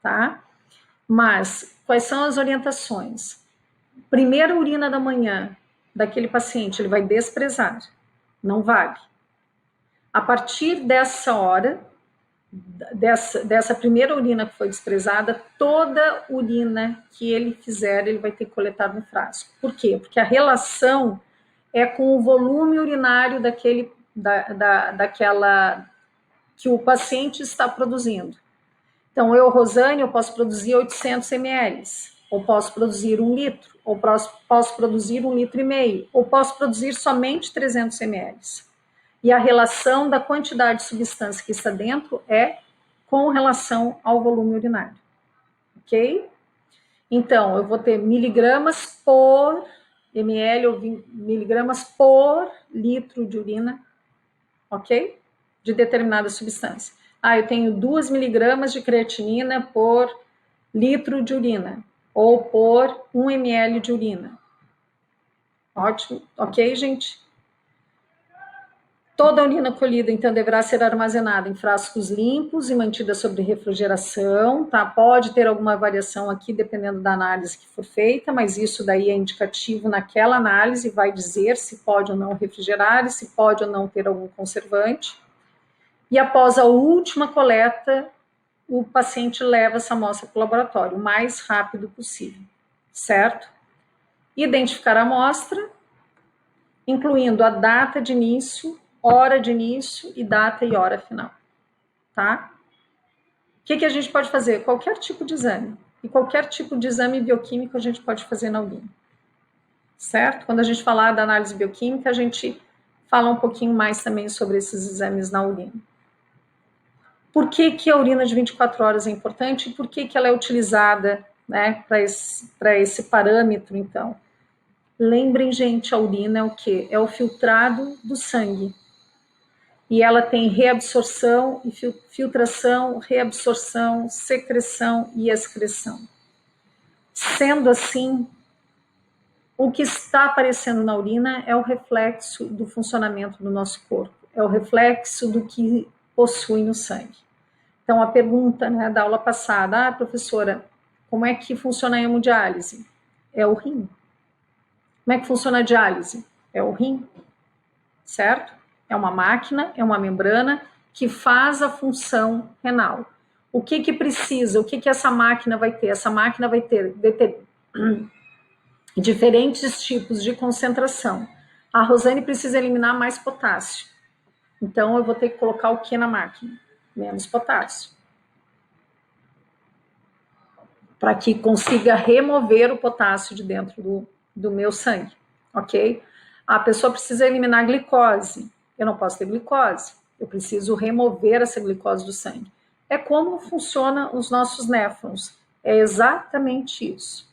S1: tá? Mas, quais são as orientações? Primeira urina da manhã daquele paciente, ele vai desprezar, não vale. A partir dessa hora, dessa primeira urina que foi desprezada, toda urina que ele fizer, ele vai ter que coletar no frasco. Por quê? Porque a relação é com o volume urinário daquela que o paciente está produzindo. Então, Rosane, eu posso produzir 800 ml, ou posso produzir 1 litro, ou posso produzir 1,5 litro, ou posso produzir somente 300 ml. E a relação da quantidade de substância que está dentro é com relação ao volume urinário, ok? Então, eu vou ter miligramas por ml ou miligramas por litro de urina, ok? De determinada substância. Eu tenho 2 miligramas de creatinina por litro de urina, ou por 1 ml de urina. Ótimo, ok, gente? Toda a urina colhida, então, deverá ser armazenada em frascos limpos e mantida sob refrigeração, tá? Pode ter alguma variação aqui, dependendo da análise que for feita, mas isso daí é indicativo naquela análise, vai dizer se pode ou não refrigerar e se pode ou não ter algum conservante. E após a última coleta, o paciente leva essa amostra para o laboratório o mais rápido possível, certo? Identificar a amostra, incluindo a data de início, hora de início e data e hora final, tá? O que a gente pode fazer? Qualquer tipo de exame. E qualquer tipo de exame bioquímico a gente pode fazer na urina, certo? Quando a gente falar da análise bioquímica, a gente fala um pouquinho mais também sobre esses exames na urina. Por que a urina de 24 horas é importante e por que ela é utilizada, né, para esse parâmetro, então? Lembrem, gente, a urina é o quê? É o filtrado do sangue. E ela tem reabsorção, filtração, reabsorção, secreção e excreção. Sendo assim, o que está aparecendo na urina é o reflexo do funcionamento do nosso corpo, é o reflexo do que possui no sangue. Então, a pergunta, né, da aula passada, professora, como é que funciona a hemodiálise? É o rim. Como é que funciona a diálise? É o rim, certo? É uma máquina, é uma membrana que faz a função renal. O que precisa? O que essa máquina vai ter? Essa máquina vai ter diferentes tipos de concentração. A Rosane precisa eliminar mais potássio. Então, eu vou ter que colocar o que na máquina? Menos potássio. para que consiga remover o potássio de dentro do meu sangue, ok? A pessoa precisa eliminar a glicose. Eu não posso ter glicose. Eu preciso remover essa glicose do sangue. É como funcionam os nossos néfrons. É exatamente isso.